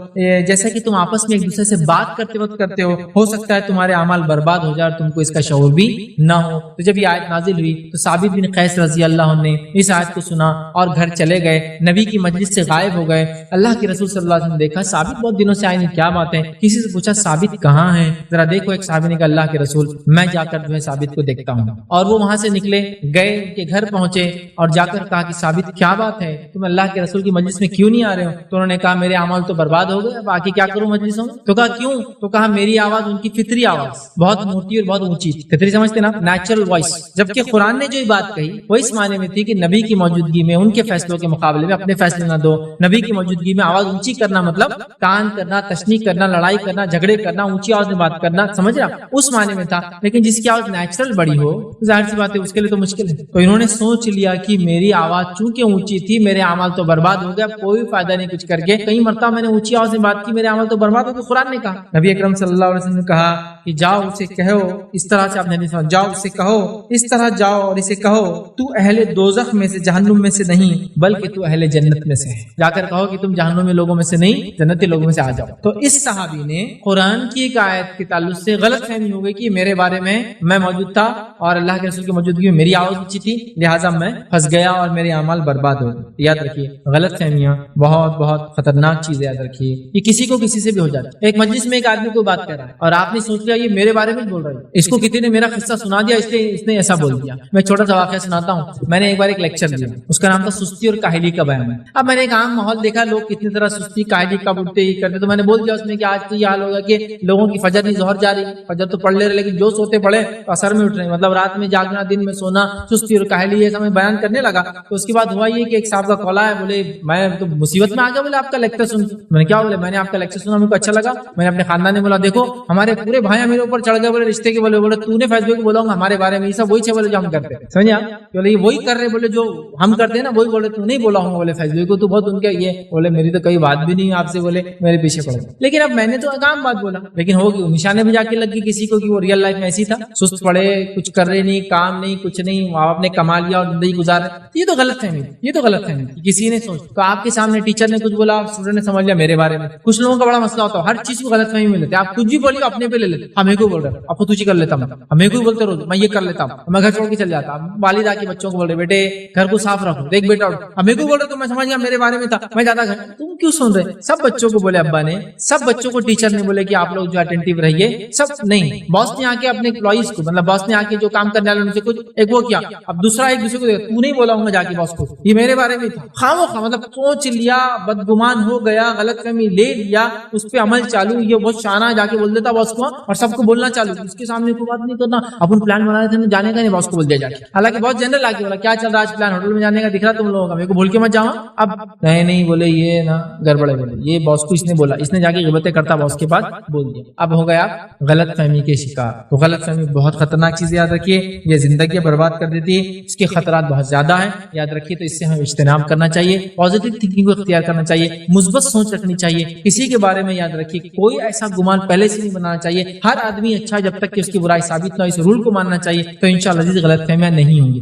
جیسا کہ تم آپس میں ایک دوسرے سے بات کرتے وقت کرتے ہو سکتا ہے تمہارے اعمال برباد ہو جائے اور تم کو اس کا شعور بھی نہ ہو. تو جب یہ آیت نازل ہوئی تو ثابت بن قیس رضی اللہ عنہ نے اس آیت کو سنا اور گھر چلے گئے, نبی کی مجلس سے غائب ہو گئے. اللہ کے رسول صلی اللہ علیہ وسلم نے دیکھا ثابت بہت دنوں سے آئے نہیں, کیا بات ہے, کسی سے پوچھا ثابت کہاں ہے, ذرا دیکھو. ایک صحابی نے کہا اللہ کے رسول میں جا کر جو ہے ثابت کو دیکھتا ہوں. اور وہ وہاں سے نکلے, گئے ان کے گھر پہنچے, اور جا کر کہا کہ ثابت کیا بات ہے, تم اللہ کے رسول کی مجلس میں کیوں نہیں آ رہے ہو؟ تو انہوں نے کہا میرے اعمال تو برباد ہو گئے, اب آ کے کیا کروں مجلسوں میں. تو کہا کیوں؟ تو کہا میری آواز ان کی فطری آواز بہت موٹی اور بہت اونچی, فطری سمجھتے نا, نیچرل وائس. جبکہ قرآن نے جو بات کہی وہ اس معنی میں تھی کہ نبی کی موجودگی میں ان کے فیصلوں کے مقابلے میں اپنے فیصلے نہ دو. نبی کی موجودگی میں آواز اونچی کرنا مطلب کان کرنا, تشنیع کرنا, لڑائی کرنا, جھگڑے کرنا, اونچی آواز میں بات کرنا, سمجھ رہا, اس معنی میں تھا. لیکن جس کی آواز نیچرل بڑی ہو, ظاہر سی بات ہے اس کے لیے تو مشکل ہے. تو انہوں نے سوچ لیا کہ میری آواز چونکہ اونچی تھی, میرے اعمال تو برباد ہو گیا, کوئی فائدہ نہیں کچھ کر کے. کئی مرتبہ میں نے اونچی آواز میں بات کی, میرے عمل تو برباد ہو گئے. قرآن نے کہا, نبی اکرم صلی اللہ علیہ وسلم نے کہا کہ جاؤ اسے کہو اس طرح سے, آپ نے سمجھا, جاؤ اسے کہو اس طرح, جاؤ اور اسے کہو تو اہل دوزخ میں سے, جہنم میں سے نہیں, بلکہ تو اہل جنت میں سے ہے. جا کر کہو کہ تم جہنمی لوگوں میں سے نہیں, جنتی لوگوں میں سے آ جاؤ. تو اس صحابی نے قرآن کی ایک آیت کے تعلق سے غلط فہمی ہو گئی کہ میرے بارے میں موجود تھا اور اللہ کے رسول کی موجودگی میں میری آواز اونچی تھی, لہٰذا میں پھنس گیا اور میرے اعمال برباد ہو گئے. یاد رکھیے غلط فہمیاں بہت بہت خطرناک چیز ہے. یاد رکھیے یہ کسی کو کسی سے بھی ہو جاتی ہے. ایک مجلس میں ایک آدمی کو بات کر رہا ہے اور آپ نے سوچ لیا یہ میرے بارے میں بول رہا ہے, اس کو کسی نے میرا قصہ سنا دیا, اس لیے اس نے ایسا بول دیا. میں چھوٹا سا واقعہ سناتا ہوں. میں نے ایک بار ایک لیکچر دیا, اس کا نام تھا سستی اور کاہلی کا بیان. اب میں نے ایک عام ماحول دیکھا, لوگ کتنی طرح سستی کاہلی کا اٹھتے ہی کرتے, تو میں نے بول دیا اس میں کہ آج تو یہ حال ہوگا کہ لوگوں کی فجر نہیں ظہر جاری, فجر تو پڑھ لے رہے لیکن جو سوتے پڑے تو اثر میں اٹھ رہے, مطلب رات میں جاگنا, دن میں سونا, سستی اور کاہلی, یہ سب میں بیان کرنے لگا. تو اس کے بعد ہوا یہ کہ ایک صاحب کا کال آیا, بولے میں تو مصیبت میں آ گیا, بولے آپ کا لیکچر سن. میں نے کیا بولے, میں نے آپ کا لیکچر سنا, میرے کو اچھا لگا. میں نے اپنے خاندان نے بولا دیکھو ہمارے پورے بھائی میرے اوپر چڑھ گئے, بولے رشتے کے, بولے تو نے فیصلے کو بولا ہمارے بارے میں, یہ سب وہی چھ بولے جو ہم کرتے ہیں, سمجھا, بولے یہ وہی کر رہے, بولے جو ہم کرتے ہیں نا وہی, بولے تو نہیں بولا ہوں, بولے فیصلے کو تو بہت ان کے یہ, بولے میری تو کوئی بات بھی نہیں آپ سے, بولے میرے پیچھے پڑ گئے. لیکن اب میں نے تو کام بات بولا, لیکن ہوگی نشانے میں جا کے لگ گئی کسی کو کہ وہ ریئل لائف میں ایسی تھا, سست پڑے, کچھ کر رہے نہیں, کام نہیں, کچھ نہیں, آپ نے کما لیا اور زندگی گزار رہے. یہ تو غلط فہمی, یہ تو غلط فہمی کسی نے سوچ. تو آپ کے سامنے ٹیچر نے کچھ بولا, اسٹوڈنٹ نے سمجھ لیا میرے بارے میں. کچھ لوگوں کا بڑا مسئلہ ہوتا ہے, ہر چیز کو غلط فہمی میں لیتے. آپ کچھ بھی بولیے اپنے پہ لے لیتے, ہمیں کو بول رہے آپ کو تجھے کر لیتا ہوں, ہمیں کو بولتے رہو میں یہ کر لیتا ہوں, میں گھر چھوڑ کے چل جاتا. والدہ کے بچوں کو بول رہے بیٹے گھر کو صاف رکھو، دیکھ بیٹا اب میرے کو بول رہے تو میں سمجھ گیا میرے بارے میں تھا، میں زیادہ گھر تم کیوں سن رہے؟ سب بچوں کو بولے ابا نے، سب بچوں کو ٹیچر نے بولے کہ آپ لوگ جو اٹینٹیو رہیے، سب نہیں، باس نے آ کے اپنے امپلائیز کو، مطلب باس نے آ کے جو کام کرنے والے ان سے کچھ ایک وہ کیا، اب دوسرا ایک دوسرے کو تو نہیں بولا ہوں گا جا کے باس کو یہ میرے بارے میں تھا، خاموخواہ مطلب سوچ لیا، بدگمان ہو گیا، غلط فہمی لے لیا، اس پہ عمل چالو، یہ بہت شانہ جا کے بول دیتا باس کو اور سب کو بولنا چالو، اس کے سامنے کوئی بات نہیں کرنا، اپن پلان بنا رہے تھے جانے کا، نہیں باس کو بول دیا جا کے، حالانکہ بہت جنرل آ کے بولا کیا چل رہا ہے پلان، ہوٹل میں جانے کا دکھ رہا تم لوگوں کا، میرے کو بھول کے مت جاؤ، اب نہیں بولے یہ نا گڑبڑے، بولے یہ باس کو اس نے بولا، اس نے جا کے غیبتیں کرتا باس کے پاس بول دیا، اب ہو گیا غلط فہمی کے شکار۔ تو غلط فہمی بہت خطرناک چیز، یاد رکھیے یہ زندگی برباد کر دیتی ہے، اس کے خطرات بہت زیادہ ہیں، یاد رکھیے، تو اس سے ہمیں اجتناب کرنا چاہیے، پازیٹیو تھنکنگ کو اختیار کرنا چاہیے، مثبت سوچ رکھنی چاہیے، کسی کے بارے میں یاد رکھیے کوئی ایسا گمان پہلے سے نہیں بنانا چاہیے، ہر آدمی اچھا جب تک کہ اس کی برائی ثابت نہ ہو، اس رول کو ماننا چاہیے، تو انشاءاللہ غلط فہمیاں نہیں ہوں گی۔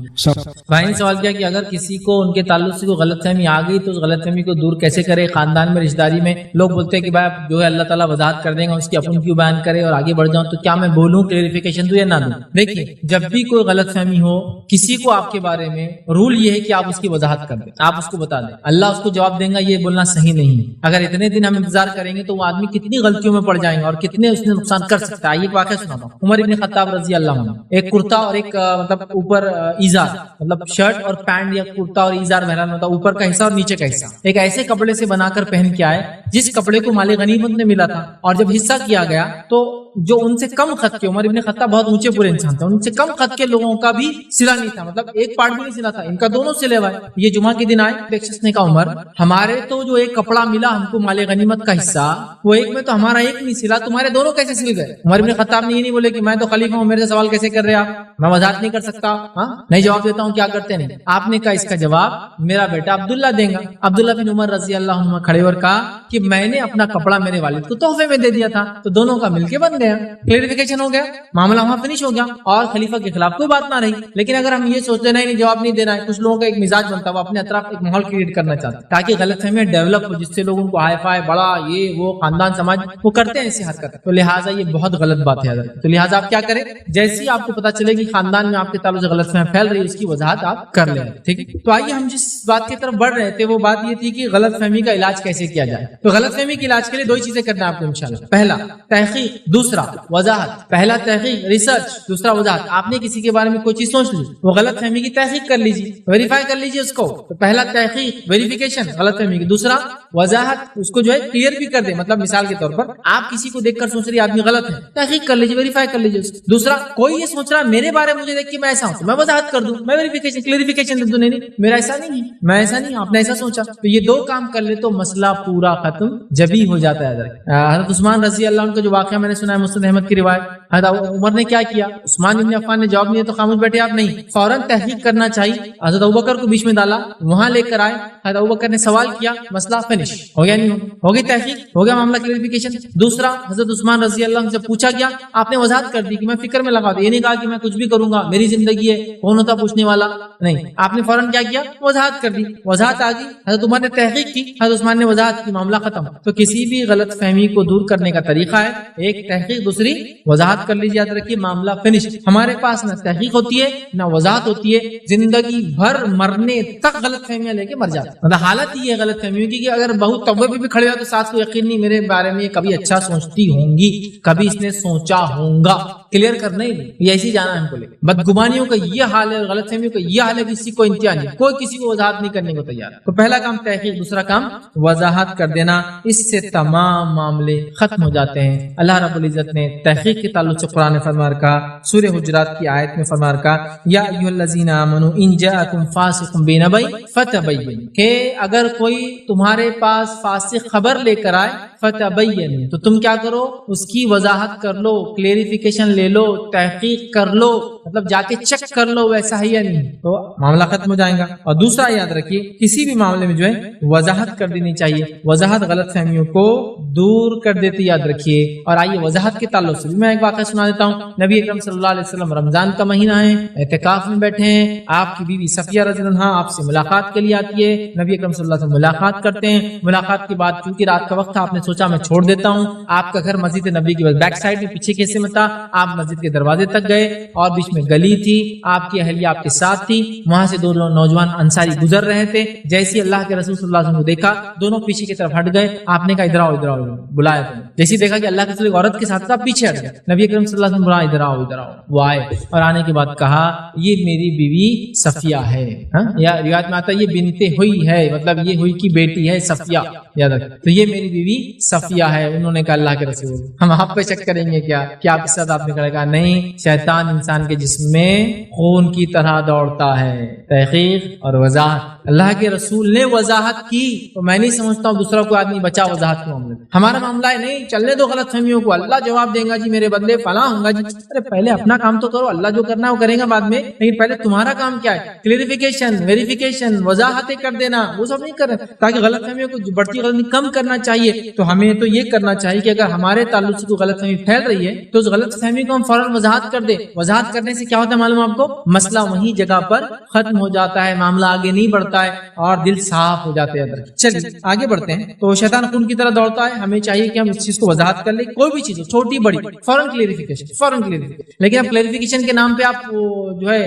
بھائی نے سوال کیا کہ اگر کسی کو ان کے تعلق سے کوئی غلط فہمی آ گئی تو اس غلط فہمی کو دور کیسے کرے، خاندان میں رشتہ داری میں لوگ بولتے ہیں کہ بھائی جو ہے اللہ تعالیٰ وضاحت کر دیں گا، اس کی اپن کیوں بیان کرے اور آگے بڑھ جاؤں، تو کیا میں بولوں، کلیریفیکیشن دوں یا نہ دوں؟ دیکھیے جب بھی کوئی غلط فہمی ہو کسی کو آپ کے بارے میں، رول یہ ہے کہ آپ اس کی وضاحت کر دیں، آپ اس کو بتا دیں، اللہ اس کو جواب دیں گا، یہ بولنا صحیح نہیں ہے۔ اگر اتنے دن ہم انتظار کریں گے تو وہ آدمی کتنی غلطیوں میں پڑ جائیں گا اور کتنے اس نے نقصان کر سکتا ہے۔ ایک واقعہ سناتا ہوں، عمر ابن خطاب رضی اللہ عنہ، ایک کرتا اور ایک مطلب اوپر ایزار، مطلب شرٹ اور پینٹ یا کرتا اور ایزار بہرحال ہوتا ہے، اوپر کا حصہ اور نیچے کا حصہ ایک ایسے کپڑے سے بنا کر پہن کے آئے جس کپڑے کو مال غنیمت میں ملا تھا، اور جب حصہ کیا گیا تو جو ان سے کم خط کے، عمر ابن خطاب بہت اونچے پورے انسان تھے، ان سے کم خط کے لوگوں کا بھی سلا نہیں تھا، مطلب ایک پارٹ بھی نہیں سلا تھا، ان کا دونوں سلے ہوئے۔ یہ جمعہ کے دن آئے، ایک شخص نے کہا عمر ہمارے تو جو ایک کپڑا ملا ہم کو مال غنیمت کا حصہ، وہ ایک میں تو ہمارا ایک نہیں سلا، تمہارے دونوں کیسے سل گئے؟ عمر ابن خطاب نے یہ نہیں بولے کہ میں تو خلیفہ ہوں، میرے سے سوال کیسے کر رہے آپ، میں وضاحت نہیں کر سکتا، ہاں نہیں جواب دیتا ہوں، کیا کرتے نہیں؟ آپ نے کہا اس کا جواب میرا بیٹا عبداللہ دیں گا۔ عبداللہ بن عمر رضی اللہ عنہ کھڑے اور کہا کہ میں نے اپنا کپڑا میرے والد کو تحفے میں دے دیا تھا، تو دونوں کا مل کے بن گیا، کلیریفیکیشن ہو گیا، معاملہ وہاں فنش ہو گیا اور خلیفہ کے خلاف کوئی بات نہ رہی۔ لیکن اگر ہم یہ سوچتے نہیں جواب نہیں دینا ہے، کچھ لوگوں کا ایک مزاج بنتا ہے، وہ اپنے اطراف ایک ماحول کریٹ کرنا چاہتے ہیں تاکہ غلط فہمیاں ڈیولپ ہو، جس سے لوگوں کو ہائی فائی بڑا یہ وہ خاندان سماج وہ کرتے ہیں ایسی حرکت، تو لہٰذا یہ بہت غلط بات ہے حضرت۔ تو لہٰذا آپ کیا کریں، جیسی آپ کو پتا چلے کہ خاندان میں آپ کے تعلق سے غلط فہمی پھیل رہی ہے اس کی وضاحت آپ کر لیں، ٹھیک ہے؟ تو آئیے ہم جس بات کی طرف بڑھ رہے تھے وہ بات یہ تھی کہ غلط فہمی کا علاج کیسے کیا جائے۔ تو غلط فہمی کے علاج کے لیے دو ہی چیزیں کرنا ہے آپ کو انشاءاللہ، پہلا تحقیق، دوسرا وضاحت۔ پہلا تحقیق ریسرچ، دوسرا وضاحت۔ آپ نے کسی کے بارے میں کوئی چیز سوچ لی، وہ غلط فہمی کی تحقیق کر لیجیے، ویریفائی کر لیجیے اس کو، تو پہلا تحقیق ویریفیکیشن غلط فہمی کی، دوسرا وضاحت، اس کو جو ہے کلیئر بھی کر دیں، مطلب مثال کے طور پر آپ کسی کو دیکھ کر سوچ رہی آدمی غلط ہے، تحقیق کر لیجیے، ویریفائی کر لیجیے اس کو۔ دوسرا کوئی یہ سوچ رہا میرے بارے میں مجھے دیکھ کے میں ایسا ہوں تو میں وضاحت کر دوں، میں ویریفیکیشن کلیئریفیکیشن دے دوں، نہیں میرا ایسا نہیں ہے، میں ایسا نہیں، آپ نے ایسا سوچا، تو یہ دو کام کر لے تو مسئلہ پورا ختم جبھی ہو جاتا ہے۔ حضرت عثمان رضی اللہ عنہ کا جو واقعہ میں نے سنا ہے مسند احمد کی روایت، حضرت عمر نے کیا کیا، عثمان ابن عفان نے جواب نہیں دیا تو خاموش بیٹھے آپ، نہیں فوراً تحقیق کرنا چاہیے، حضرت ابوبکر کو بیچ میں ڈالا، وہاں لے کر آئے، حضرت ابوبکر نے سوال کیا، مسئلہ فنش ہو گیا، نہیں ہو گئی تحقیق، ہو گیا معاملہ کلیئریفیکیشن۔ دوسرا حضرت عثمان رضی اللہ عنہ سے پوچھا گیا، آپ نے وضاحت کر دی کہ میں فکر میں لگا دوں، یہ نہیں کہا کہ میں کچھ بھی کروں گا، میری زندگی ہے، کون ہوتا پوچھنے والا، نہیں، آپ نے فوراً کیا کیا، وضاحت کر دی، وضاحت آ گئی، حضرت عمر نے تحقیق کی، حضرت عثمان نے وضاحت کی، معاملہ ختم۔ تو کسی بھی غلط فہمی کو دور کرنے کا طریقہ ہے ایک تحقیق، دوسری وضاحت کر لیجیے، یاد رکھیے معاملہ فنش۔ ہمارے پاس نہ تحقیق ہوتی ہے نہ وضاحت ہوتی ہے، زندگی بھر مرنے تک غلط فہمیاں لے کے مر جاتے ہیں۔ مطلب حالت یہ ہے غلط فہمیوں کی کہ اگر بہت توبے پہ بھی کھڑے ہو تو ساتھ کو یقین نہیں میرے بارے میں یہ کبھی اچھا سوچتی ہوں گی، کبھی اس نے سوچا ہوگا، کلیئر کرنا ہی نہیں، یہ ایسی جانا ہے ہم کو لے۔ بدگمانیوں کا یہ حال ہے، غلط فہمیوں کا یہ حال ہے، کسی کو انتہا نہیں، کوئی کسی کو وضاحت نہیں کرنے کو تیار۔ تو پہلا کام تحقیق، دوسرا کام وضاحت کر دینا، اس سے تمام معاملے ختم ہو جاتے ہیں۔ اللہ رب العزت نے تحقیق کے تعلق سے قرآن فرما رکھا، سورہ حجرات کی آیت میں فرما رکھا، یا ایھا الذین آمنوا ان جاءکم فاسق بنبأ فتبین، کہ اگر کوئی تمہارے پاس فاسق خبر لے کر آئے فتبین، تو تم کیا کرو، اس کی وضاحت کر لو، کلیئریفیکیشن لے لو، تحقیق کر لو، مطلب جا کے چیک کر لو ویسا ہے یا نہیں، تو معاملہ ختم ہو جائے گا۔ اور دوسرا یاد رکھیے کسی بھی معاملے میں جو ہے وضاحت کر دینی چاہیے، وضاحت غلط فہمیوں کو دور کر دیتی، یاد رکھیے۔ اور آئیے وضاحت کے تعلق سے بھی میں ایک واقعہ سنا دیتا ہوں۔ نبی اکرم صلی اللہ علیہ وسلم رمضان کا مہینہ ہے، اعتکاف میں بیٹھے ہیں، آپ کی بیوی صفیہ رضی اللہ عنہا آپ سے ملاقات کے لیے آتی ہے، نبی اکرم صلی اللہ علیہ وسلم ملاقات کرتے ہیں، ملاقات کے بعد چونکہ رات کا وقت تھا، آپ نے سوچا میں چھوڑ دیتا ہوں. آپ کا گھر مسجد نبی کی بیک سائڈ میں پیچھے کے حصے میں تھا. آپ مسجد کے دروازے تک گئے اور بیچ میں گلی تھی, آپ کی اہلیہ آپ کے ساتھ تھی. وہاں سے دو نوجوان انصاری گزر رہے تھے. جیسے اللہ کے رسول صلی اللہ علیہ وسلم کو دیکھا, دونوں پیچھے کی طرف ہٹ گئے. آپ نے کہا ادھر آؤ, ادھر آؤ, بلایا تم. جیسے دیکھا کہ اللہ کے رسول ایک عورت کے ساتھ تھا, پیچھے ہٹ گئے. نبی کریم صلی اللہ علیہ وسلم بلایا ادھر آؤ, ادھر آؤ. وہ آئے اور آنے کے بعد کہا یہ میری بیوی صفیہ ہے. یا روایت میں آتا ہے یہ بنتے ہوئی ہے, مطلب یہ ہوئی کی بیٹی ہے صفیہ, یاد رکھ. تو یہ میری بیوی صفیہ ہے. انہوں نے کہا اللہ کے رسول ہم آپ پہ شک کریں گے کیا آپ کے ساتھ. آپ نے کہا نہیں, شیطان انسان کے جسم میں خون کی طرح دوڑتا ہے. تحقیق اور وضاحت اللہ کے رسول نے وضاحت کی, تو میں نہیں سمجھتا ہوں دوسرا کوئی آدمی بچا وضاحت کے معاملے میں. ہمارا معاملہ ہے نہیں چلنے دو غلط فہمیوں کو, اللہ جواب دے گا جی میرے بدلے فلاں ہوں گا جی. ارے پہلے اپنا کام تو کرو, اللہ جو کرنا ہے وہ کرے گا بعد میں, لیکن پہلے تمہارا کام کیا ہے؟ کلیریفیکیشن, ویریفیکیشن, وضاحتیں کر دینا, وہ سب نہیں کر رہے تاکہ غلط فہمیوں کو بڑھتی غلطی کم کرنا چاہیے. تو ہمیں تو یہ کرنا چاہیے کہ اگر ہمارے تعلق سے کوئی غلط فہمی پھیل رہی ہے تو اس غلط فہمی کو ہم فوراً وضاحت کر دیں. وضاحت کرنے سے کیا ہوتا ہے معلوم آپ کو؟ مسئلہ وہی جگہ پر ختم ہو جاتا ہے, معاملہ آگے نہیں بڑھتا ہے اور دل صاف ہو جاتے ہیں. چلیے آگے بڑھتے ہیں. تو شیطان خون کی طرح دوڑتا ہے, ہمیں چاہیے کہ ہم اس چیز کو وضاحت کر لیں. کوئی بھی چیز چھوٹی بڑی فوراً کلیریفیکیشن. لیکن اب کلیریفیکیشن کے نام پہ آپ جو ہے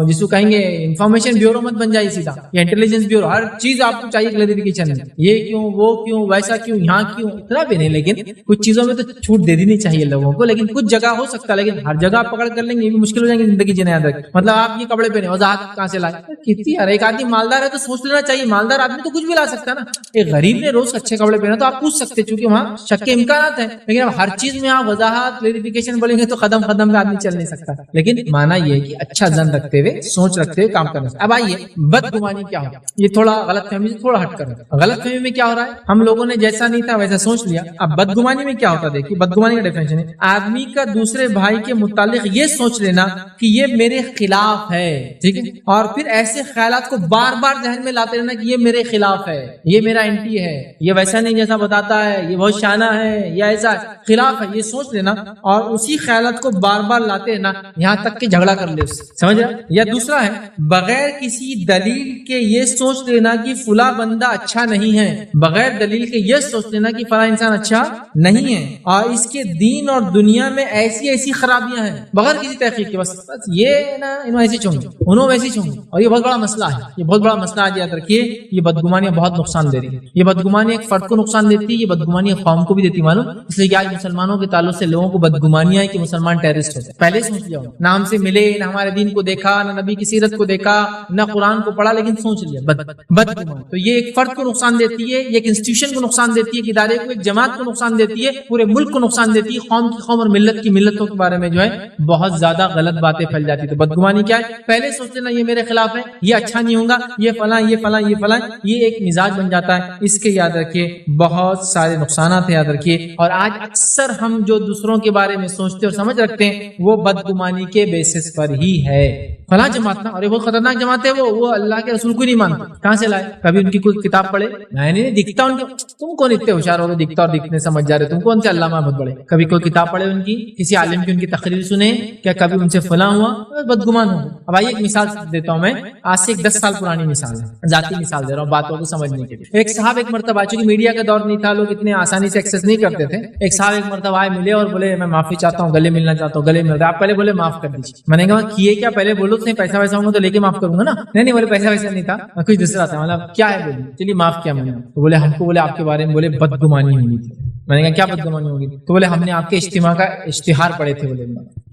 جس کو کہیں گے انفارمیشن بیورو مت بن جائے سیدھا, یا انٹیلیجنس بیورو. ہر چیز آپ کو چاہیے کلیریفیکیشن, یہ کیوں, وہ کیوں, ویسا کیوں, یہاں کیوں, اتنا بھی نہیں. لیکن کچھ چیزوں میں تو چھوٹ دے دینی چاہیے لوگوں کو, لیکن کچھ جگہ ہو سکتا ہے, لیکن ہر جگہ آپ پکڑ کر لیں گے یہ بھی مشکل ہو جائیں گے زندگی جینے. یاد رکھ, مطلب آپ یہ کپڑے پہنے وضاحت کہاں سے لائے کتنی. ہر ایک آدمی مالدار ہے تو سوچ لینا چاہیے, مالدار آدمی تو کچھ بھی لا سکتا ہے نا. ایک غریب نے روز اچھے کپڑے پہنا تو آپ پوچھ سکتے چونکہ وہاں شک کے امکانات ہیں. لیکن اب ہر چیز میں آپ وضاحت کلیریفیکیشن بولیں گے تو قدم قدم میں آدمی چل نہیں سکتا. لیکن مانا یہ ہے کہ اچھا ظن رکھتے ہوئے, سوچ رکھتے ہوئے کام کرنا. اب آئیے بدگمانی کیا ہو, یہ تھوڑا غلط فہمی سے تھوڑا ہٹ کر. غلط فہمی میں کیا ہو رہا ہے, ہم لوگوں نے جیسا نہیں تھا ویسا سوچ لیا. اب بدگمانی میں کیا ہوتا ہے دیکھیے, بدگمانی کا ڈیفینیشن ہے آدمی کا دوسرے بھائی کے متعلق یہ سوچ لینا کہ یہ میرے خلاف ہے, ٹھیک ہے, اور پھر ایسے خیالات کو بار بار ذہن میں لاتے رہنا کہ یہ میرے خلاف ہے, یہ میرا اینٹی ہے, یہ ویسا نہیں جیسا بتاتا ہے, یہ بہت شانہ ہے, یا ایسا خلاف ہے, یہ سوچ لینا اور اسی خیالات کو بار بار لاتے رہنا یہاں تک کہ جھگڑا کر لے اس سے, سمجھ رہا. یا دوسرا ہے بغیر کسی دلیل کے یہ سوچ لینا کہ فلاں بندہ اچھا نہیں ہے, بغیر دلیل کے یہ سوچ لینا کہ فلاں انسان اچھا نہیں ہے اور اس کے دین اور دنیا میں ایسی ایسی خرابیاں ہیں, بغیر کسی تحقیق کے. بس یہ نا انہوں ایسی چوں گے, انہوں ویسی چوں گے, اور یہ بہت بڑا مسئلہ ہے, یہ بہت بڑا مسئلہ ہے. یاد رکھیے یہ بدگمانیاں بہت نقصان دے رہی ہے. یہ بدگمانی ایک فرد کو نقصان دیتی ہے, یہ بدگمانی ایک قوم کو بھی دیتی معلوم. اس لیے کہ آج مسلمانوں کے تعلق سے لوگوں کو بدگمانیاں ہے کہ مسلمان ٹیررسٹ ہوتے ہیں. پہلے سوچ لیا, نہ ہم سے ملے, نہ ہمارے دین کو دیکھا, نہ نبی کی سیرت کو دیکھا, نہ قرآن کو پڑھا, لیکن سوچ لیا بدگمانی. تو یہ ایک فرد کو نقصان دیتی ہے, یہ ایک انسٹیٹیوشن کو نقصان دیتی ہے, ایک ادارے کو, ایک جماعت کو نقصان دیتی ہے, پورے ملک کو نقصان دیتی ہے, قوم کی قوم اور ملت کی ملتوں کے بارے میں جو ہے بہت زیادہ غلط باتیں پھیل جاتی. تو بدگمانی کیا ہے, پہلے سوچ لینا یہ میرے خلاف ہے, یہ اچھا نہیں ہوگا, یہ فلاں یہ فلاں یہ فلاں, یہ ایک مزاج بن جاتا ہے. اس کے یاد رکھیے بہت سارے نقصانات ہیں, یاد رکھیے. اور آج اکثر ہم جو دوسروں کے بارے میں سوچتے اور سمجھ رکھتے ہیں وہ بدگمانی کے بیسس پر ہی ہے. فلاں جماعت نا, اور یہ بہت خطرناک جماعت ہے, وہ اللہ کے رسول کو نہیں مانتے. کہاں سے لائے, کبھی ان کی کوئی کتاب پڑھے, میں نہیں دکھتا ان کے, تم کون اتنے ہوشیار ہو گئے دکھتا اور دکھنے سمجھ جا رہے, تم کون سے علامہ بہت بڑے. کبھی کوئی کتاب پڑھے ان کی, کسی عالم کی ان کی تقریر سنے, کیا کبھی ان سے فلاں ہوا, بدگمان ہو. اب آئیے ایک مثال دیتا ہوں میں, آج سے 10 سال پرانی مثال ہے, ذاتی مثال دے رہا ہوں باتوں کو سمجھنے کے لیے. ایک صاحب ایک مرتبہ, چونکہ میڈیا کا دور نہیں تھا, لوگ اتنے آسانی سے ایکسس نہیں کرتے تھے, ایک صاحب ایک مرتبہ آئے, ملے اور بولے میں معافی چاہتا ہوں, گلے ملنا چاہتا ہوں. گلے مل رہا, آپ پہلے بولے معاف کر دیجیے. میں نے کہا کیے کیا, پہلے بولو تو پیسہ ویسا ہوگا تو لے کے معاف کروں گا نا. نہیں بولے پیسہ ویسا نہیں تھا, کچھ دوسرا تھا. مطلب کیا ہے, بولیے. چلیے معاف کیا میں نے. تو بولے ہم کو, بولے آپ کے بارے میں بولے بدگمانی ہوئی تھی. میں نے کہا کیا بدگمانی ہوگی, تو بولے ہم نے آپ کے اجتماع کا اشتہار پڑھے تھے, بولے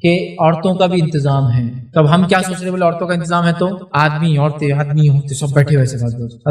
کہ عورتوں کا بھی انتظام ہے. تب ہم کیا سوچ رہے, بولے عورتوں کا انتظام ہے تو آدمی عورتیں سب بیٹھے ہوئے سے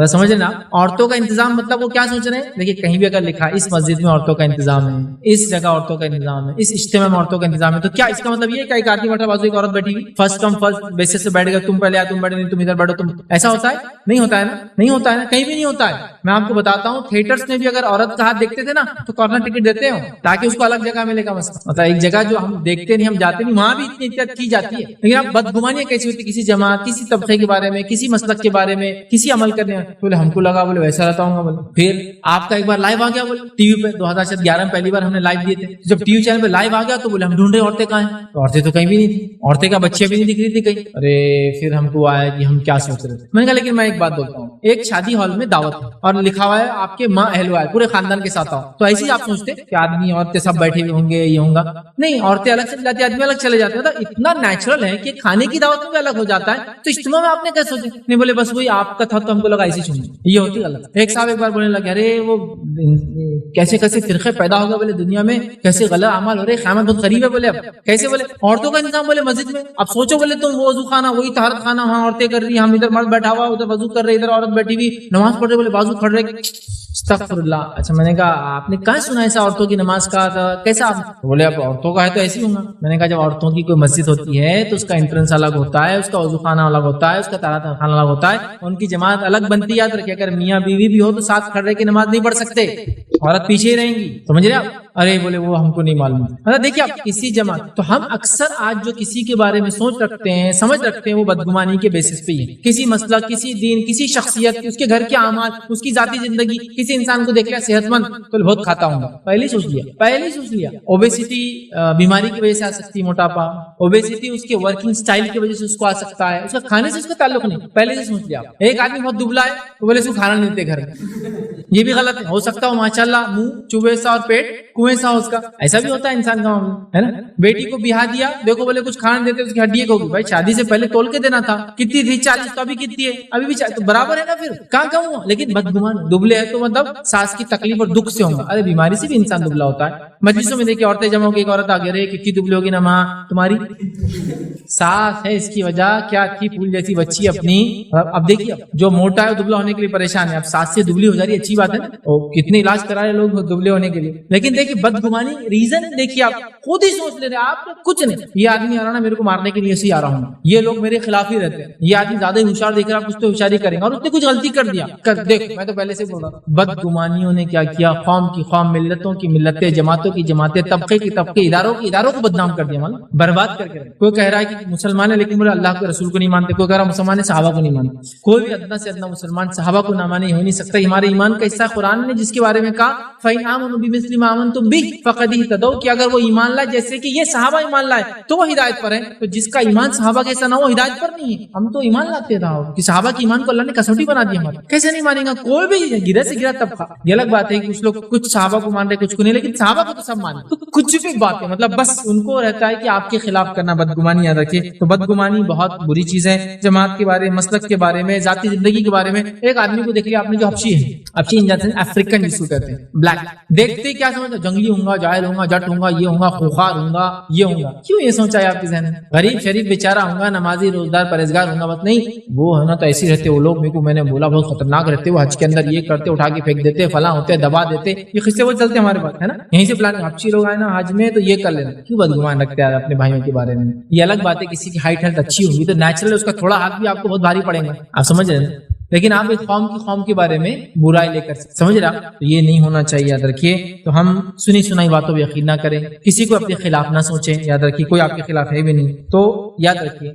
سمجھ نا. عورتوں کا انتظام مطلب وہ کیا سوچ رہے ہیں, دیکھیے کہیں بھی اگر لکھا اس مسجد میں عورتوں کا انتظام ہے, اس جگہ عورتوں کا انتظام ہے, اس اجتماع میں عورتوں کا انتظام ہے, تو کیا اس کا مطلب یہ کہ ایک آدمی بیٹھا بازو ایک عورت بیٹھی ہوئی, فرسٹ کم فرسٹ بیسس سے بیٹھ گئے, تم پہلے آ, تم بیٹھے نہیں, تم ادھر بیٹھو, تم, ایسا ہوتا ہے؟ نہیں ہوتا ہے نا, نہیں ہوتا ہے نا, کہیں بھی نہیں ہوتا ہے. میں آپ کو بتاتا ہوں, تھیٹرز میں بھی اگر عورت کا ہاتھ دیکھتے تھے نا تو کارنر ٹکٹ دیتے ہو تاکہ اس کو الگ جگہ ملے گا. مطلب ایک جگہ جو ہم دیکھتے نہیں, ہم جاتے نہیں, وہاں بھی اتنی احتیاط کی جاتی ہے. لیکن آپ بدگمانیاں کیسی ہوتی کسی جماعت کسی طبقے کے بارے میں کسی مسلک کے بارے میں کسی عمل کرنے میں. بولے ہم کو لگا بولے ویسا رہتا ہوں گا. بولے پھر آپ کا ایک بار لائیو آ گیا بولے ٹی وی پہ 2011 میں پہلی بار ہم نے لائیو دیے تھے. جب ٹی وی چینل پہ لائیو آ گیا تو بولے ہم ڈھونڈ رہے عورتیں کہاں ہیں. تو عورتیں تو کہیں بھی نہیں تھی, عورتیں کا بچے بھی نہیں دکھ رہی تھی کہیں. ارے پھر ہم کو آیا کہ ہم کیا سوچ رہے تھے. میں نے کہا لیکن میں ایک بات بولتا ہوں, ایک شادی ہال میں دعوت ہے اور لکھا ہوا ہے آپ کے ماں اہل وائل پورے خاندان کے ساتھ آؤ, تو ایسے ہی آپ سوچتے کہ آدمی عورتیں سب بیٹھے ہوئے ہوں گے یہ ہوں گا. نہیں, عورتیں الگ چلی جاتی آدمی الگ چلے جاتے ہیں. اتنا نیچرل ہے کہ کھانے کی دعوت میں بھی الگ ہو جاتا ہے, تو اجتماع میں آپ نے کیا سوچا. نہیں بولے بس وہی آپ کا تھا تو ہم کو لگا ایسے سنیں. یہ ہوتی غلط. ایک صاحب ایک بار بولنے لگے ارے وہ کیسے کیسے فرقے پیدا ہو گئے بولے دنیا میں, کیسے غلط اعمال ہو رہے, قیامت بہت قریب ہے. بولے اب کیسے. بولے عورتوں کا انتظام بولے مسجد میں. اب سوچو بولے تم وہ وضو خانہ وہی طہارت خانہ وہاں عورتیں کر رہی, ہم ادھر مرد بیٹھا ہوا ادھر وضو کر رہے, ادھر عورت بیٹھی ہوئی نماز پڑھ رہے, بولے بازو کھڑ رہے. استغفر اللہ. اچھا میں نے کہا آپ نے کہاں سنا ایسا عورتوں کی نماز کا تھا کیسا. آپ بولے اب عورتوں کا ہے تو ایسے ہی ہوں گا. میں نے کہا جب عورتوں کی کوئی مسجد ہوتی ہے تو اس کا انٹرنس الگ ہوتا ہے, اس کا وضو خانہ الگ ہوتا ہے, اس کا طہارت خانہ الگ ہوتا ہے, ان کی جماعت الگ بنتی. یاد رکھے اگر میاں بیوی بھی ہو تو ساتھ کھڑے کی نماز نہیں پڑھ سکتے, عورت پیچھے ہی رہیں گی. سمجھ رہے آپ. ارے بولے وہ ہم کو نہیں معلوم. مطلب دیکھیے آپ کسی جماعت, تو ہم اکثر آج جو کسی کے بارے میں سوچ رکھتے ہیں سمجھ رکھتے ہیں وہ بدگمانی کے بیسس پہ ہی ہے. کسی مسئلہ کسی دین کسی شخصیت اس کے گھر کے اعمال اس کی ذاتی زندگی کسی انسان کو دیکھ لیا صحت مند تو بہت کھاتا ہوں گا. پہلے سوچ لیا اوبیسٹی بیماری کی وجہ سے آ سکتی ہے, موٹاپا اوبیسٹی اس کے ورکنگ سٹائل کی وجہ سے اس کو آ سکتا ہے, اس کا کھانے سے اس کا تعلق نہیں. پہلے سے سوچ لیا. ایک آدمی بہت دبلا ہے تو بولے اس کو کھانا نہیں دیتے گھر میں, یہ بھی غلط ہے. ہو سکتا ہو ماشاءاللہ منہ چوبے سا اور پیٹ کنویں سا اس کا, ایسا بھی ہوتا ہے انسان کا معاملہ ہے نا. بیٹی کو بیاہ دیا دیکھو بولے کچھ کھانا دیتے اس کی ہڈی ہوگی. بھائی شادی سے پہلے تول کے دینا تھا. کتنی تھی 40 تو ابھی کتنی ہے ابھی بھی تو برابر ہے نا. پھر کہاں کہوں. لیکن بدگمان دبلے ہے تو مطلب سانس کی تکلیف اور دکھ سے ہوگا. ارے بیماری سے بھی انسان دبلا ہوتا ہے. مجلسوں میں دیکھیے عورتیں جمع ہو کے ایک عورت آگے رہے کتنی دبلی ہوگی نا ماں تمہاری سانس ہے, اس کی وجہ کیا تھی پھول جیسی بچی اپنی. اب دیکھیے جو موٹا ہے دبلا ہونے کے لیے پریشان ہے, اب سانس سے دبلی ہو جا رہی ہے اچھی بات ہے نا, کتنے علاج کرا رہے لوگ دبلے ہونے کے لیے. لیکن دیکھیے بدگمانی ریزن دیکھیے آپ خود ہی سوچ لے رہے آپ کچھ نہیں. یہ آدمی آ رہا نا میرے کو مارنے کے لیے ایسے ہی آ رہا ہوں, یہ لوگ میرے خلاف ہی رہتے ہیں, یہ آدمی زیادہ ہی ہوشیار دیکھ رہا کچھ تو ہوشیاری کریں گے, اور اس نے کچھ غلطی کر دیا کر دیکھ. میں تو پہلے سے بول رہا ہوں بدگمانیوں نے کیا کیا, قوم کی قوم ملتوں کی ملتیں جماعتوں کی جماعتیں طبقے کی طبقے اداروں کو بدنام کر دیا, مطلب برباد کر کے. کوئی کہہ رہا ہے کہ مسلمان ہے لیکن بولے اللہ کے رسول کو نہیں مانتے, کوئی کہہ رہا مسلمان ہے صحابہ کو نہیں مانتے. کوئی بھی ادنا سے ادنا مسلمان صحابہ کو نہ مانے ہو نہیں سکتا. ہمارے ایمان کا حصہ قرآن نے جس کے بارے میں کہا فَإِنْ آمَنُوا بِمِثْلِ مَا آمَنْتُمْ بِهِ فَقَدِ اهْتَدَوْا, کہ اگر وہ ایمان لائے جیسے کہ یہ صحابہ ایمان لائے تو وہ ہدایت پر ہے. تو جس کا ایمان صحابہ کے ساتھ نہ وہ ہدایت پر نہیں ہے. ہم تو ایمان لاتے تھا کہ صحابہ کے ایمان کو اللہ نے کسوٹی بنا دیا, ہمارا کیسے نہیں مانیں گا کوئی بھی گرے سے گرا طبقہ. یہ الگ بات ہے کہ کچھ لوگ کچھ صحابہ کو مان رہے کچھ کو نہیں, لیکن صحابہ کو تو سب مانیں. تو کچھ بھی بات ہے مطلب بس ان کو رہتا ہے کہ آپ کے خلاف کرنا بدگمانی. یاد رکھیے تو بدگمانی بہت بری چیز ہے. جماعت کے بارے میں مسلک کے بارے میں ذاتی زندگی کے بارے میں. ایک آدمی کو دیکھ لیا آپ نے جو حبشی ہے, حبشی افریقن جس کو کہتے ہیں بلیک, دیکھتے کیا سمجھتے جنگلی ہوں گا جاہل ہوں گا جٹ ہوں گا یہ ہوں گا خوخار ہوں گا یہ ہوں گا. کیوں یہ سوچا ہے آپ کے ذہن میں؟ غریب شریف بیچارہ ہوں گا نمازی روزدار پرہیزگار ہوں گا بس نہیں وہ ہے نا تو ایسے رہتے وہ لوگ. میرے کو میں نے بولا بہت خطرناک رہتے وہ حج کے اندر یہ کرتے اٹھا کے پھینک دیتے فلاں ہوتے دبا دیتے. یہ قصے وہ چلتے ہمارے پاس ہے نا. یہیں سے پلان حبشی لوگ آئے نا حج میں تو یہ کر لینا. کیوں بدگمان رکھتے ہیں اپنے بھائیوں کے بارے میں؟ یہ الگ بات ہے کسی کی ہائٹ ہیلتھ اچھی ہوگی تو نیچرل اس کا تھوڑا ہاتھ بھی آپ کو بہت بھاری پڑے گا, آپ سمجھ رہے ہیں. لیکن آپ ایک قوم کے بارے میں برائی لے کر سمجھ رہا تو یہ نہیں ہونا چاہیے. یاد رکھیے تو ہم سنی سنائی باتوں پہ یقین نہ کریں, کسی کو اپنے خلاف نہ سوچیں. یاد رکھیے کوئی آپ کے خلاف ہے بھی نہیں. تو یاد رکھیے